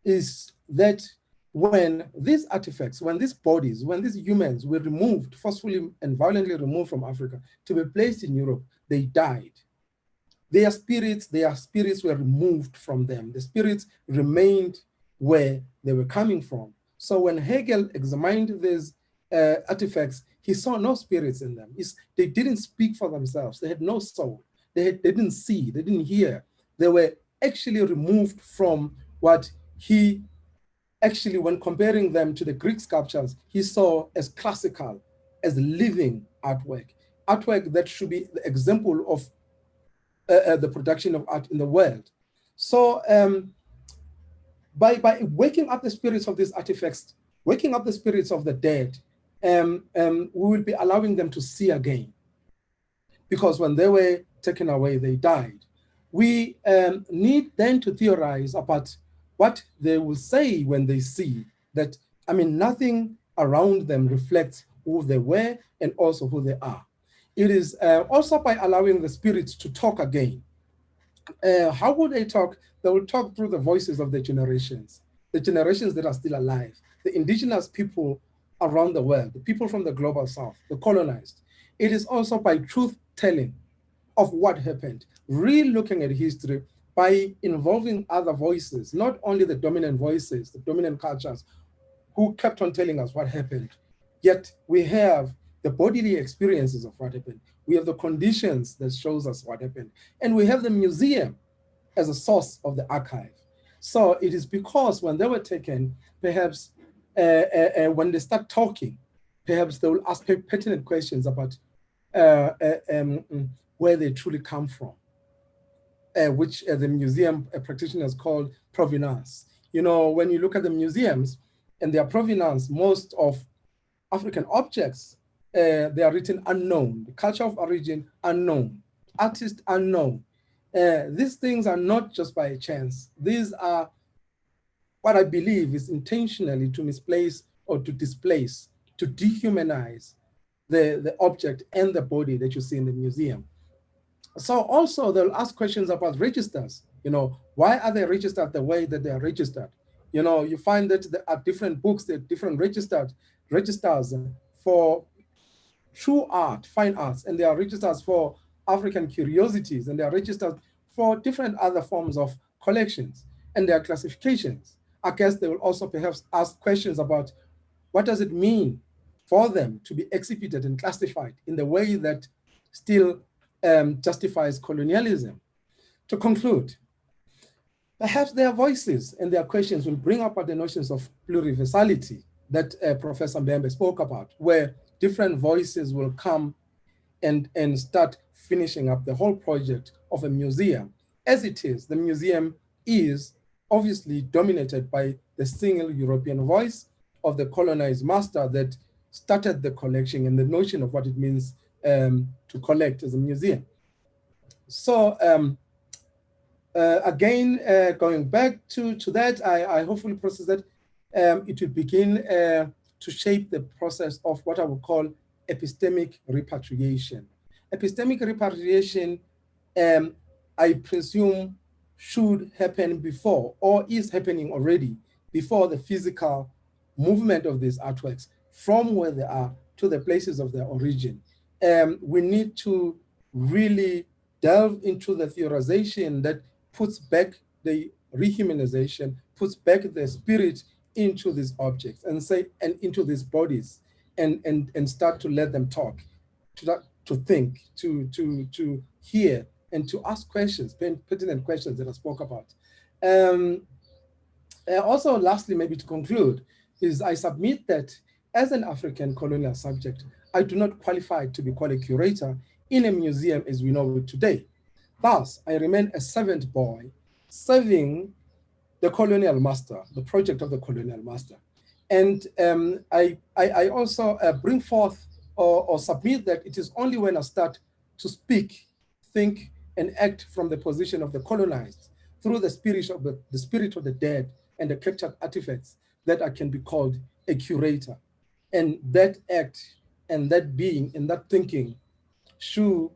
is that when these artifacts, when these bodies, when these humans were removed, forcefully and violently removed from Africa to be placed in Europe, they died. Their spirits were removed from them. The spirits remained where they were coming from. So when Hegel examined these artifacts, he saw no spirits in them. They didn't speak for themselves. They had no soul. They didn't see, they didn't hear. They were actually removed from what he actually, when comparing them to the Greek sculptures, he saw as classical, as living artwork that should be the example of the production of art in the world. So by waking up the spirits of these artifacts, waking up the spirits of the dead, we will be allowing them to see again. Because when they were taken away, they died. We need then to theorize about what they will say when they see that, I mean, nothing around them reflects who they were and also who they are. It is also by allowing the spirits to talk again. How would they talk? They will talk through the voices of the generations that are still alive, the indigenous people around the world, the people from the global south, the colonized. It is also by truth telling of what happened, re-looking at history by involving other voices, not only the dominant voices, the dominant cultures who kept on telling us what happened, yet we have the bodily experiences of what happened. We have the conditions that shows us what happened. And we have the museum as a source of the archive. So it is because when they were taken, perhaps when they start talking, perhaps they will ask pertinent questions about where they truly come from, which the museum practitioners call provenance. You know, when you look at the museums and their provenance, most of African objects, they are written unknown, the culture of origin unknown, artist unknown. These things are not just by chance. These are what I believe is intentionally to misplace or to displace, to dehumanize the object and the body that you see in the museum. So also they'll ask questions about registers. You know, why are they registered the way that they are registered? You know, you find that there are different books, there are different registers for true art, fine arts, and there are registers for African curiosities, and there are registers for different other forms of collections, and there are classifications. I guess they will also perhaps ask questions about what does it mean for them to be exhibited and classified in the way that still justifies colonialism. To conclude, perhaps their voices and their questions will bring up the notions of pluriversality that Professor Mbembe spoke about, where different voices will come and start finishing up the whole project of a museum. As it is, the museum is obviously dominated by the single European voice of the colonized master that started the collection and the notion of what it means to collect as a museum. So again, going back to that, I hopefully process that it will begin to shape the process of what I would call epistemic repatriation. Epistemic repatriation, I presume, should happen before, or is happening already, before the physical movement of these artworks from where they are to the places of their origin. We need to really delve into the theorization that puts back the rehumanization, puts back the spirit into these objects and into these bodies, and start to let them talk, to think, to hear, and to ask questions, pertinent questions that I spoke about. Also, lastly, maybe to conclude, is I submit that as an African colonial subject, I do not qualify to be called a curator in a museum as we know it today. Thus, I remain a servant boy serving the colonial master, the project of the colonial master. And I also bring forth or submit that it is only when I start to speak, think, and act from the position of the colonized through the spirit of the dead and the captured artifacts that I can be called a curator. And that act and that being and that thinking should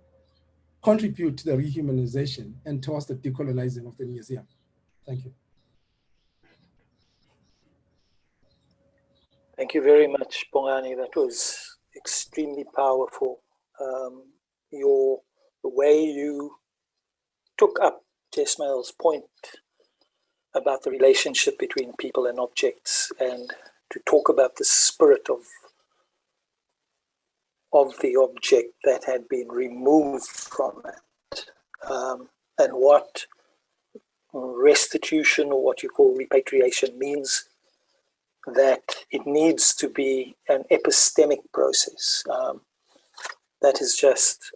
contribute to the rehumanization and towards the decolonizing of the museum. Thank you. Thank you very much, Bongani. That was extremely powerful. The way you took up Jesmael's point about the relationship between people and objects, and to talk about the spirit of the object that had been removed from it, and what restitution, or what you call repatriation, means, that it needs to be an epistemic process. That is just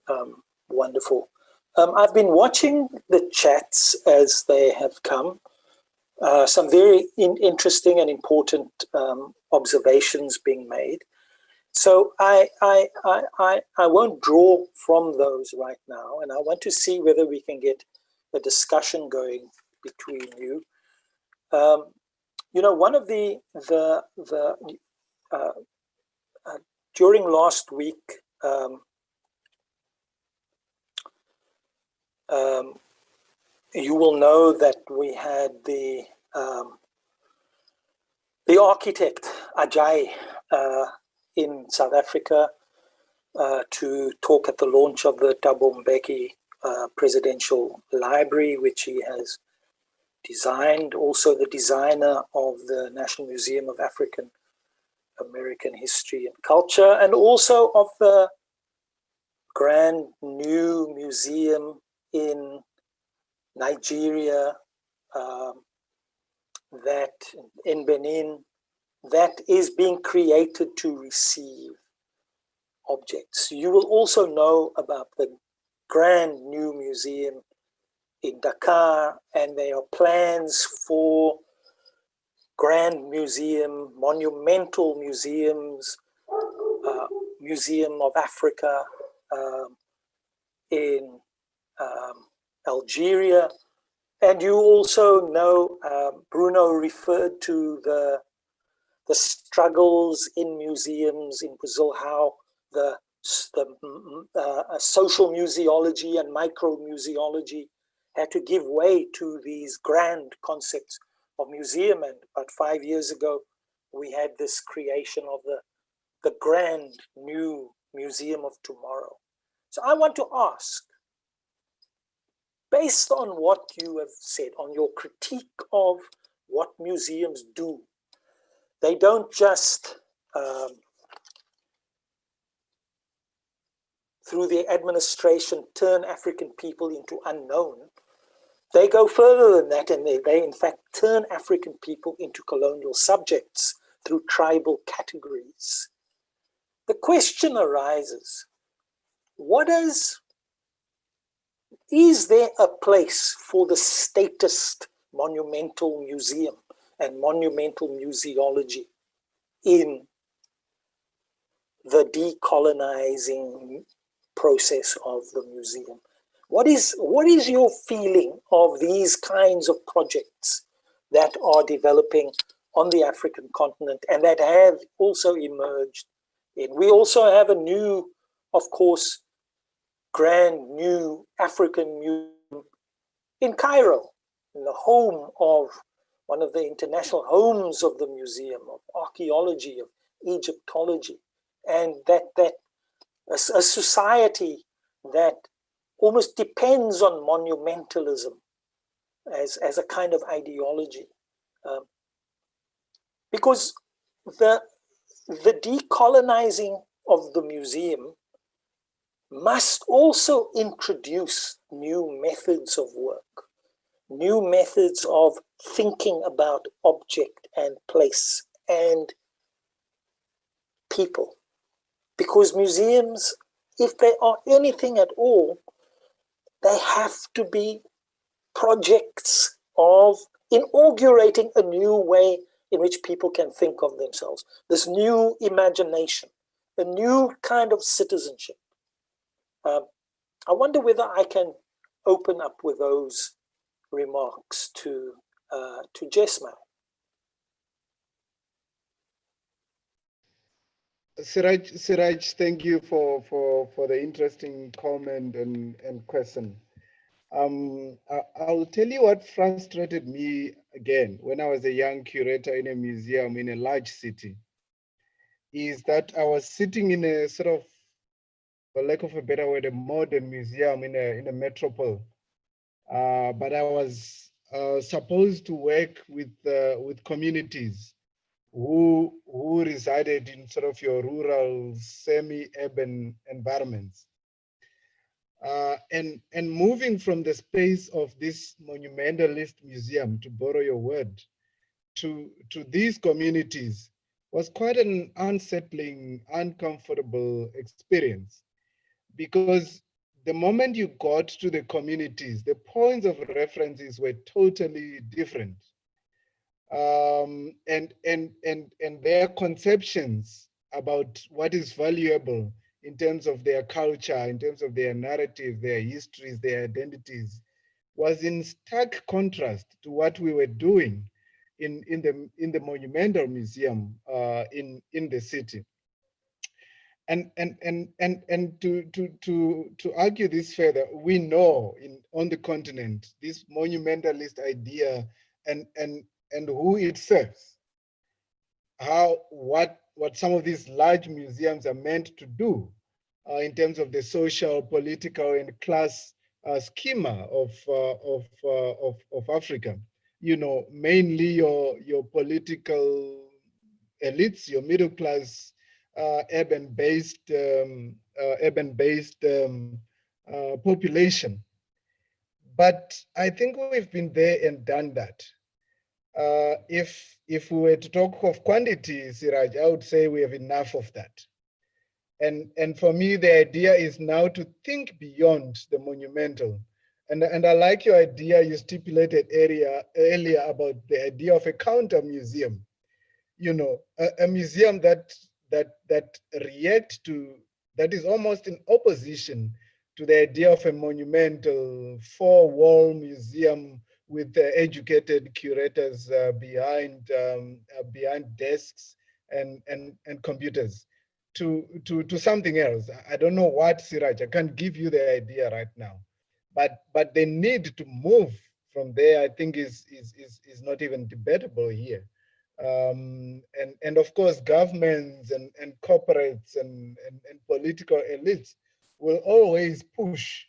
wonderful. I've been watching the chats as they have come. Some very interesting and important observations being made. So I won't draw from those right now, and I want to see whether we can get a discussion going between you. You know, one of the during last week, you will know that we had the architect Ajay in South Africa to talk at the launch of the Thabo Mbeki Presidential Library, which he has designed. Also the designer of the National Museum of African American History and Culture, and also of the brand new museum in Nigeria, that in Benin, that is being created to receive objects. You will also know about the grand new museum in Dakar, and there are plans for grand museum, monumental museums, Museum of Africa in Algeria. And you also know, Bruno referred to the struggles in museums in Brazil, how the social museology and micro museology had to give way to these grand concepts of museum. And about 5 years ago, we had this creation of the grand new Museum of Tomorrow. So I want to ask, based on what you have said, on your critique of what museums do, they don't just, through their administration, turn African people into unknown. They go further than that, and they in fact turn African people into colonial subjects through tribal categories. The question arises, is there a place for the statist monumental museum and monumental museology in the decolonizing process of the museum? What is your feeling of these kinds of projects that are developing on the African continent and that have also emerged we also have a new, of course, grand new African museum in Cairo, in the home of one of the international homes of the Museum of Archaeology, of Egyptology, and that a society that almost depends on monumentalism as a kind of ideology. Because the decolonizing of the museum must also introduce new methods of work, new methods of thinking about object and place and people. Because museums, if they are anything at all, they have to be projects of inaugurating a new way in which people can think of themselves, this new imagination, a new kind of citizenship. I wonder whether I can open up with those remarks to Jesmael. Ciraj, thank you for the interesting comment and question. I'll tell you what frustrated me again when I was a young curator in a museum in a large city, is that I was sitting in a sort of, for lack of a better word, a modern museum in a metropole, but I was supposed to work with communities who resided in sort of your rural, semi-urban environments. And moving from the space of this monumentalist museum, to borrow your word, to these communities was quite an unsettling, uncomfortable experience, because the moment you got to the communities, the points of references were totally different. And their conceptions about what is valuable in terms of their culture, in terms of their narrative, their histories, their identities, was in stark contrast to what we were doing in the Monumental Museum in the city. And to argue this further, we know on the continent this monumentalist idea and who it serves, what some of these large museums are meant to do in terms of the social, political, and class schema of Africa. You know, mainly your political elites, your middle class, urban-based population. But I think we've been there and done that. If we were to talk of quantity, Ciraj, I would say we have enough of that. And for me, the idea is now to think beyond the monumental. And I like your idea you stipulated earlier about the idea of a counter museum. You know, a museum that reacts to, that is almost in opposition to the idea of a monumental four-wall museum with educated curators behind desks and computers. to something else. I don't know what, Ciraj. I can't give you the idea right now, but the need to move from there, I think, is not even debatable here. And of course, governments and corporates and political elites will always push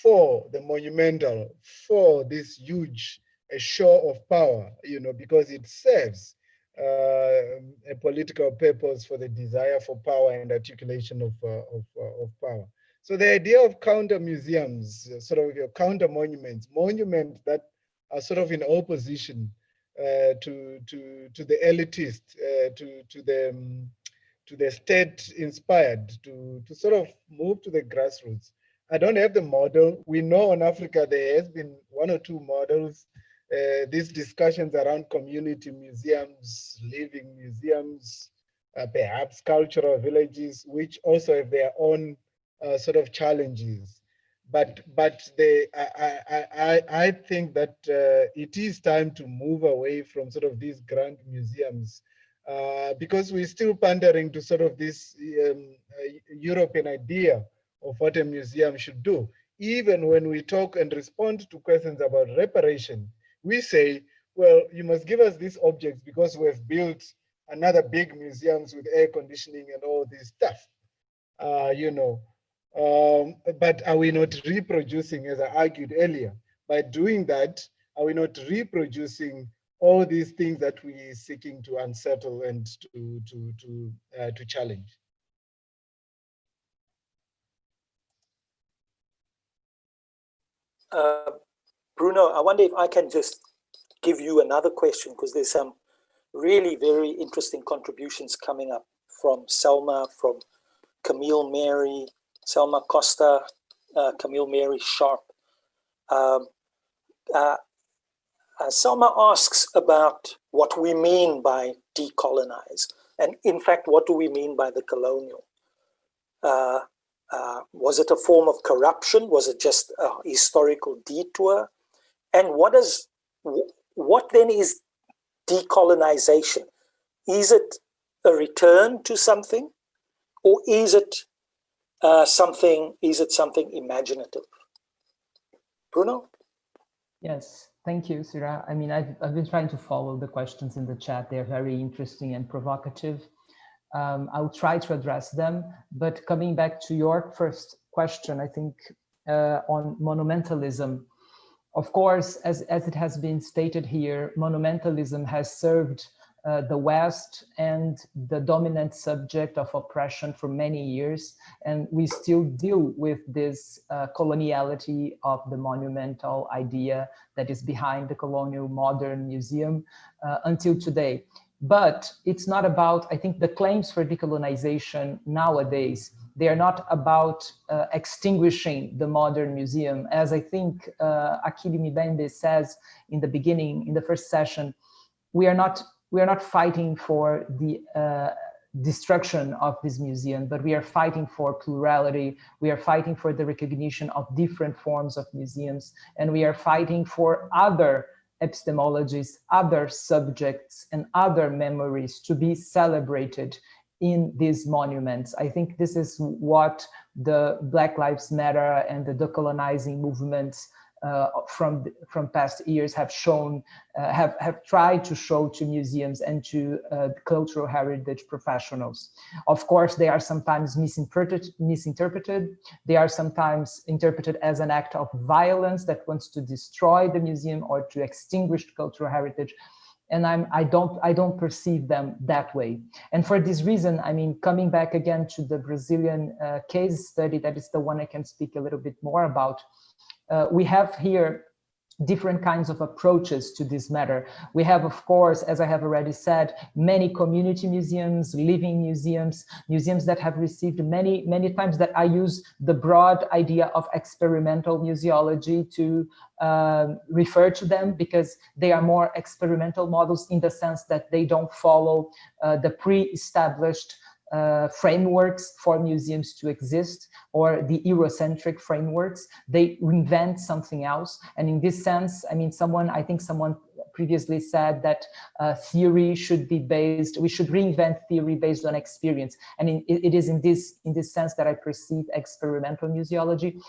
for the monumental, for this huge show of power, you know, because it serves a political purpose for the desire for power and articulation of power. So the idea of counter museums, sort of counter monuments, monuments that are sort of in opposition to the elitist, to the state inspired, to sort of move to the grassroots. I don't have the model. We know in Africa there has been one or two models. These discussions around community museums, living museums, perhaps cultural villages, which also have their own sort of challenges. But I think that it is time to move away from sort of these grand museums because we're still pandering to sort of this European idea of what a museum should do. Even when we talk and respond to questions about reparation, we say, well, you must give us these objects because we've built another big museums with air conditioning and all this stuff, you know. But are we not reproducing, as I argued earlier, by doing that, are we not reproducing all these things that we're seeking to unsettle and to challenge? Bruno, I wonder if I can just give you another question, because there's some really very interesting contributions coming up from Selma, from Camille Mary, Selma Costa, Camille Mary Sharp. Selma asks about what we mean by decolonize, and in fact, what do we mean by the colonial? Was it a form of corruption? Was it just a historical detour? And what then is decolonization? Is it a return to something, or is it something imaginative? Bruno? Yes, thank you, Ciraj. I mean, I've been trying to follow the questions in the chat. They're very interesting and provocative. I'll try to address them, but coming back to your first question, I think on monumentalism, of course, as it has been stated here, monumentalism has served the West and the dominant subject of oppression for many years, and we still deal with this coloniality of the monumental idea that is behind the colonial modern museum until today. But it's not about, I think the claims for decolonization nowadays, they are not about extinguishing the modern museum. As I think Akili Mbembe says in the beginning, in the first session, we are not fighting for the destruction of this museum, but we are fighting for plurality. We are fighting for the recognition of different forms of museums, and we are fighting for other epistemologies, other subjects, and other memories to be celebrated in these monuments. I think this is what the Black Lives Matter and the decolonizing movements from past years have shown, have tried to show to museums and to cultural heritage professionals. Of course, they are sometimes misinterpreted. They are sometimes interpreted as an act of violence that wants to destroy the museum or to extinguish cultural heritage. And I don't perceive them that way. And for this reason, I mean, coming back again to the Brazilian case study, that is the one I can speak a little bit more about. We have here different kinds of approaches to this matter. We have, of course, as I have already said, many community museums, living museums, museums that have received many times that I use the broad idea of experimental museology to refer to them, because they are more experimental models in the sense that they don't follow the pre-established frameworks for museums to exist, or the Eurocentric frameworks. They invent something else. And in this sense, I mean, I think someone previously said that theory should be based, we should reinvent theory based on experience. And it is in this sense that I perceive experimental museology.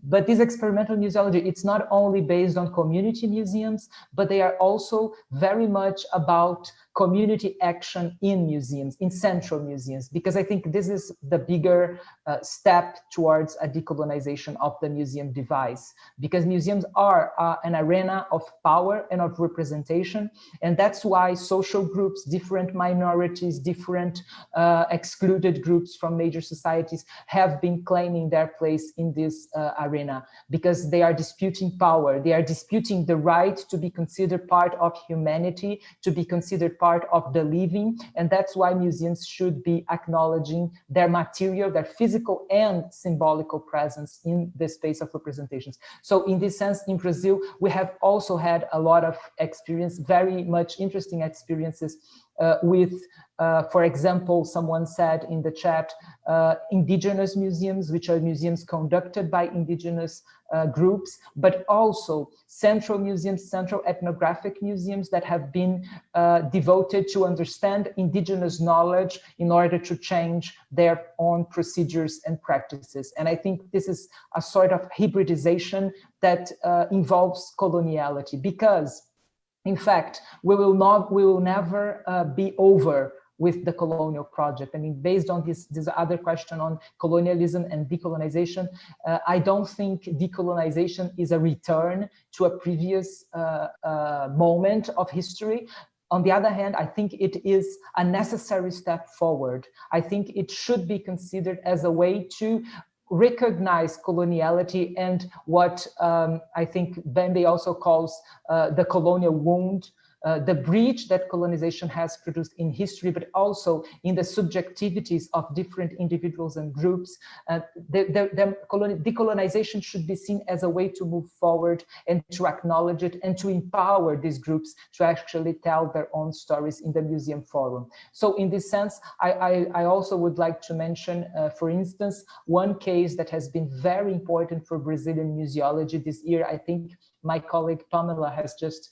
But this experimental museology, it's not only based on community museums, but they are also very much about community action in museums, in central museums, because I think this is the bigger step towards a decolonization of the museum device, because museums are an arena of power and of representation, and that's why social groups, different minorities, different excluded groups from major societies have been claiming their place in this arena, because they are disputing power, they are disputing the right to be considered part of humanity, to be considered part of the living, and that's why museums should be acknowledging their material, their physical and symbolical presence in the space of representations. So in this sense, in Brazil, we have also had a lot of experience, very much interesting experiences with, for example, someone said in the chat, indigenous museums, which are museums conducted by indigenous groups, but also central museums, central ethnographic museums that have been devoted to understand indigenous knowledge in order to change their own procedures and practices. And I think this is a sort of hybridization that involves coloniality, because in fact, we will never be over with the colonial project. I mean, based on this other question on colonialism and decolonization, I don't think decolonization is a return to a previous moment of history. On the other hand, I think it is a necessary step forward. I think it should be considered as a way to recognize coloniality and what I think Bembe also calls the colonial wound, the breach that colonization has produced in history, but also in the subjectivities of different individuals and groups. Decolonization should be seen as a way to move forward and to acknowledge it and to empower these groups to actually tell their own stories in the museum forum. So in this sense, I also would like to mention, for instance, one case that has been very important for Brazilian museology this year. I think my colleague Pamela has just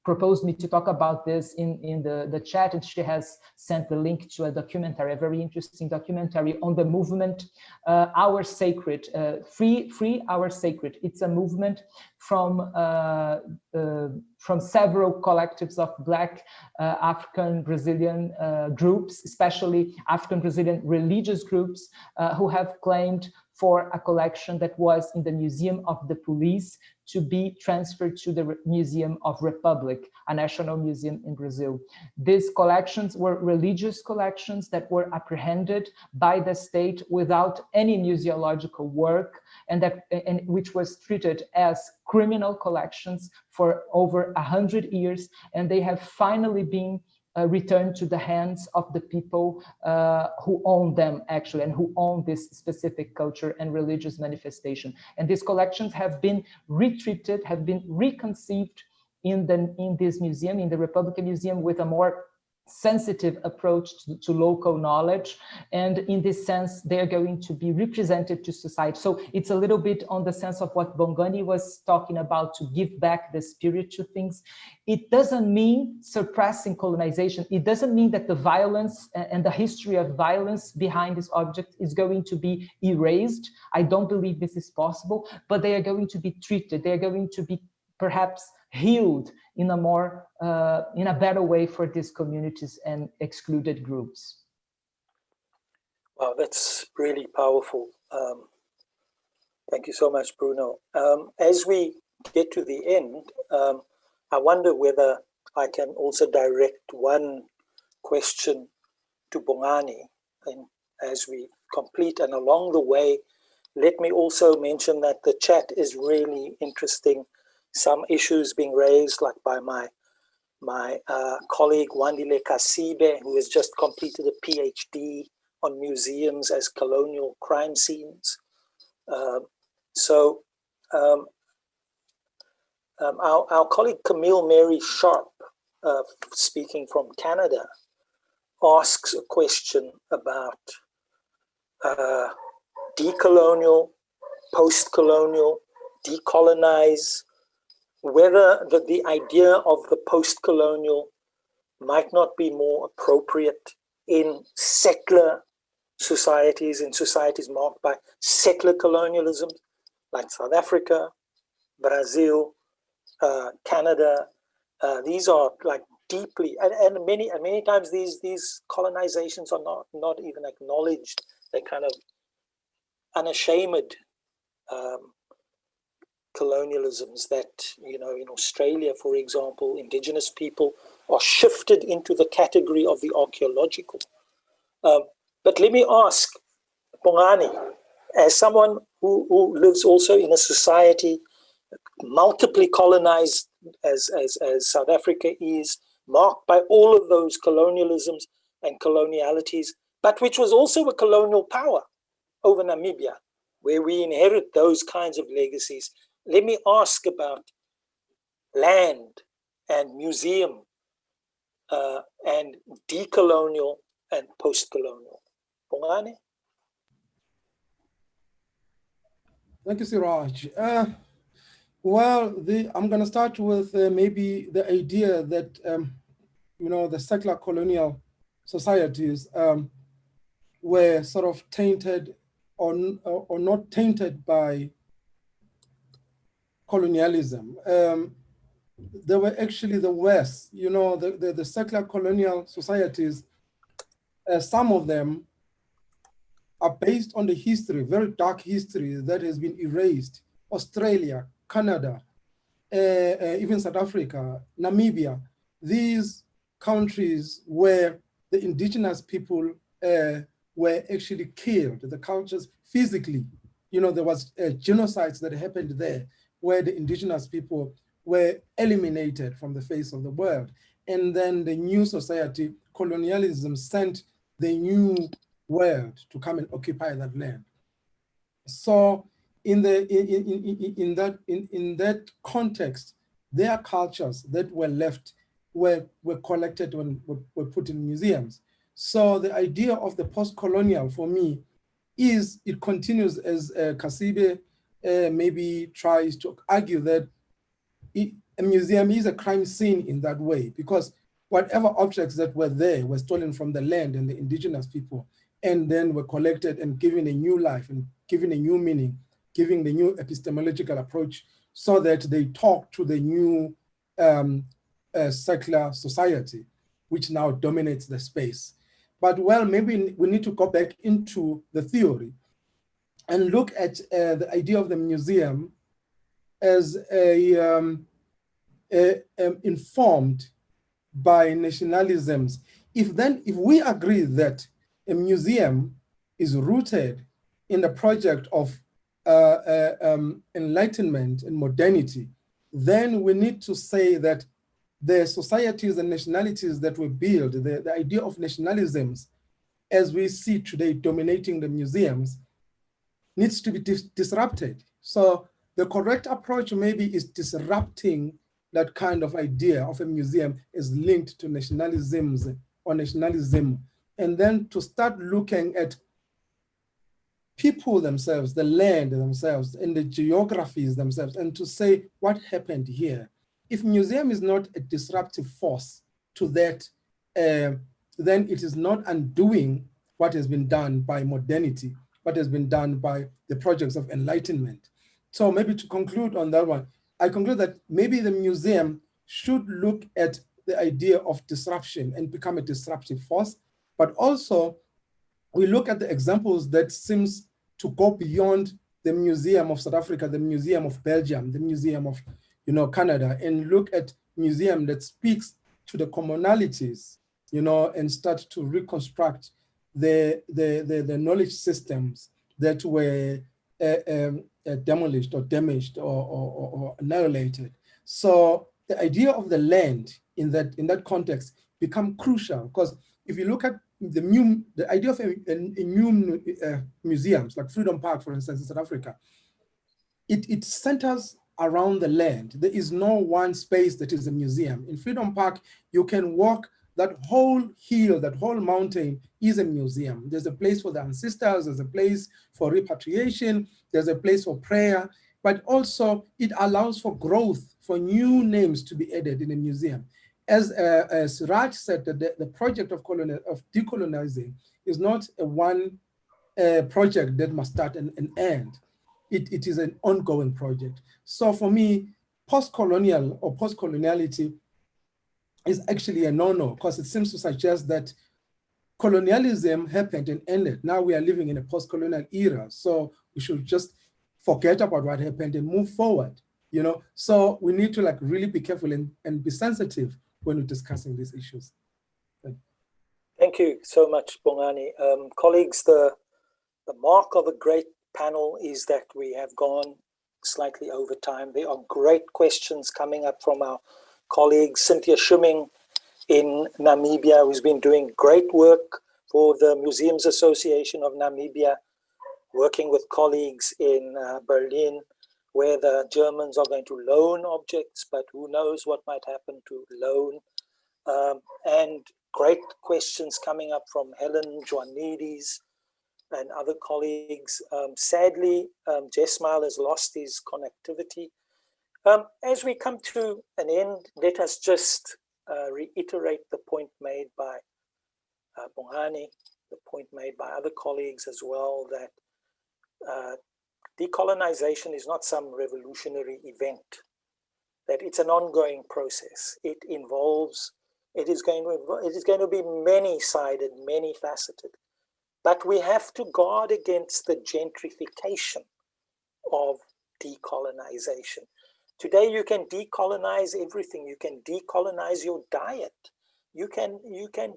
proposed me to talk about this in the chat, and she has sent the link to a documentary, a very interesting documentary on the movement Our Sacred, Free Our Sacred. It's a movement from several collectives of Black African Brazilian groups, especially African Brazilian religious groups, who have claimed for a collection that was in the Museum of the Police to be transferred to the Museum of Republic, a national museum in Brazil. These collections were religious collections that were apprehended by the state without any museological work, and which was treated as criminal collections for over 100 years, and they have finally been returned to the hands of the people who own them, actually, and who own this specific culture and religious manifestation. And these collections have been retreated, have been reconceived in this museum, in the Republican Museum, with a more sensitive approach to local knowledge, and in this sense they're going to be represented to society. So it's a little bit on the sense of what Bongani was talking about, to give back the spirit to things. It doesn't mean suppressing colonization. It doesn't mean that the violence and the history of violence behind this object is going to be erased. I don't believe this is possible, but they are going to be treated. They are going to be perhaps healed in a more, in a better way for these communities and excluded groups. Wow, that's really powerful. Thank you so much, Bruno. As we get to the end, I wonder whether I can also direct one question to Bongani, and as we complete, and along the way, let me also mention that the chat is really interesting. Some issues being raised, like by my colleague Wandile Kasibe, who has just completed a PhD on museums as colonial crime scenes. Our colleague Camille Mary Sharp, speaking from Canada, asks a question about decolonial, post-colonial, decolonize. whether the idea of the post-colonial might not be more appropriate in settler societies, in societies marked by settler colonialism, like South Africa, Brazil, Canada. These are like deeply, and many times these colonizations are not even acknowledged. They're kind of unashamed colonialisms that, you know, in Australia, for example, indigenous people are shifted into the category of the archaeological. But let me ask, Bongani, as someone who lives also in a society multiply colonized as South Africa is, marked by all of those colonialisms and colonialities, but which was also a colonial power over Namibia, where we inherit those kinds of legacies. Let me ask about land and museum and decolonial and post-colonial. Bongani? Thank you, Ciraj. Well, I'm going to start with maybe the idea that, you know, the settler colonial societies were sort of tainted or not tainted by colonialism. They were actually the West, you know, the settler colonial societies, some of them are based on the history, very dark history that has been erased. Australia, Canada, even South Africa, Namibia, these countries where the indigenous people were actually killed, the cultures physically. You know, there was genocides that happened there where the indigenous people were eliminated from the face of the world. And then the new society, colonialism, sent the new world to come and occupy that land. So in that context, their cultures that were left were collected and were put in museums. So the idea of the post-colonial for me is, it continues as Kasibe maybe tries to argue that a museum is a crime scene in that way, because whatever objects that were there were stolen from the land and the indigenous people, and then were collected and given a new life and given a new meaning, giving the new epistemological approach so that they talk to the new secular society, which now dominates the space. But well, maybe we need to go back into the theory and look at the idea of the museum as informed by nationalisms. If we agree that a museum is rooted in the project of enlightenment and modernity, then we need to say that the societies and nationalities that were built, the idea of nationalisms as we see today dominating the museums, needs to be disrupted. So the correct approach maybe is disrupting that kind of idea of a museum is linked to nationalisms or nationalism, and then to start looking at people themselves, the land themselves, and the geographies themselves, and to say what happened here. If museum is not a disruptive force to that, then it is not undoing what has been done by modernity, what has been done by the projects of enlightenment. So maybe to conclude on that one, I conclude that maybe the museum should look at the idea of disruption and become a disruptive force, but also we look at the examples that seems to go beyond the Museum of South Africa, the Museum of Belgium, the Museum of Canada, and look at museum that speaks to the commonalities, and start to reconstruct the knowledge systems that were demolished or damaged or annihilated. So the idea of the land in that context become crucial, because if you look at the idea of new museums like Freedom Park, for instance, in South Africa, it centers around the land. There is no one space that is a museum. In Freedom Park, you can walk that whole hill, that whole mountain is a museum. There's a place for the ancestors, there's a place for repatriation, there's a place for prayer, but also it allows for growth for new names to be added in a museum. As Ciraj said, that the project of decolonizing is not a one project that must start and end. It is an ongoing project. So for me, post-colonial or post-coloniality is actually a no-no, because it seems to suggest that colonialism happened and ended. Now we are living in a post-colonial era. So we should just forget about what happened and move forward, you know? So we need to like really be careful and be sensitive when we're discussing these issues. Thank you so much, Bongani. Colleagues, the mark of a great panel is that we have gone slightly over time. There are great questions coming up from our colleague Cynthia Schumming in Namibia, who's been doing great work for the Museums Association of Namibia, working with colleagues in Berlin, where the Germans are going to loan objects, but who knows what might happen to loan. And great questions coming up from Helen Joannides and other colleagues. Sadly, Jesmael has lost his connectivity. As we come to an end, let us just reiterate the point made by Bongani, the point made by other colleagues as well, that decolonization is not some revolutionary event, that it's an ongoing process. It is going to be many-sided, many-faceted, but we have to guard against the gentrification of decolonization. Today, you can decolonize everything. You can decolonize your diet. You can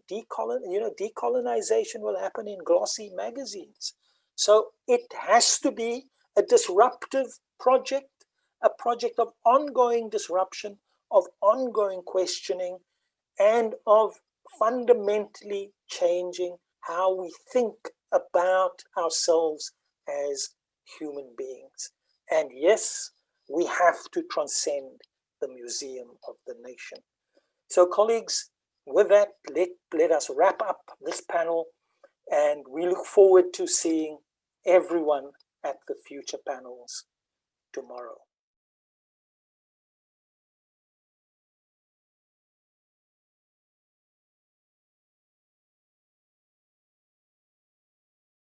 decolonize, decolonization will happen in glossy magazines. So it has to be a disruptive project, a project of ongoing disruption, of ongoing questioning, and of fundamentally changing how we think about ourselves as human beings. And yes, we have to transcend the museum of the nation. So colleagues, with that, let us wrap up this panel, and we look forward to seeing everyone at the future panels tomorrow.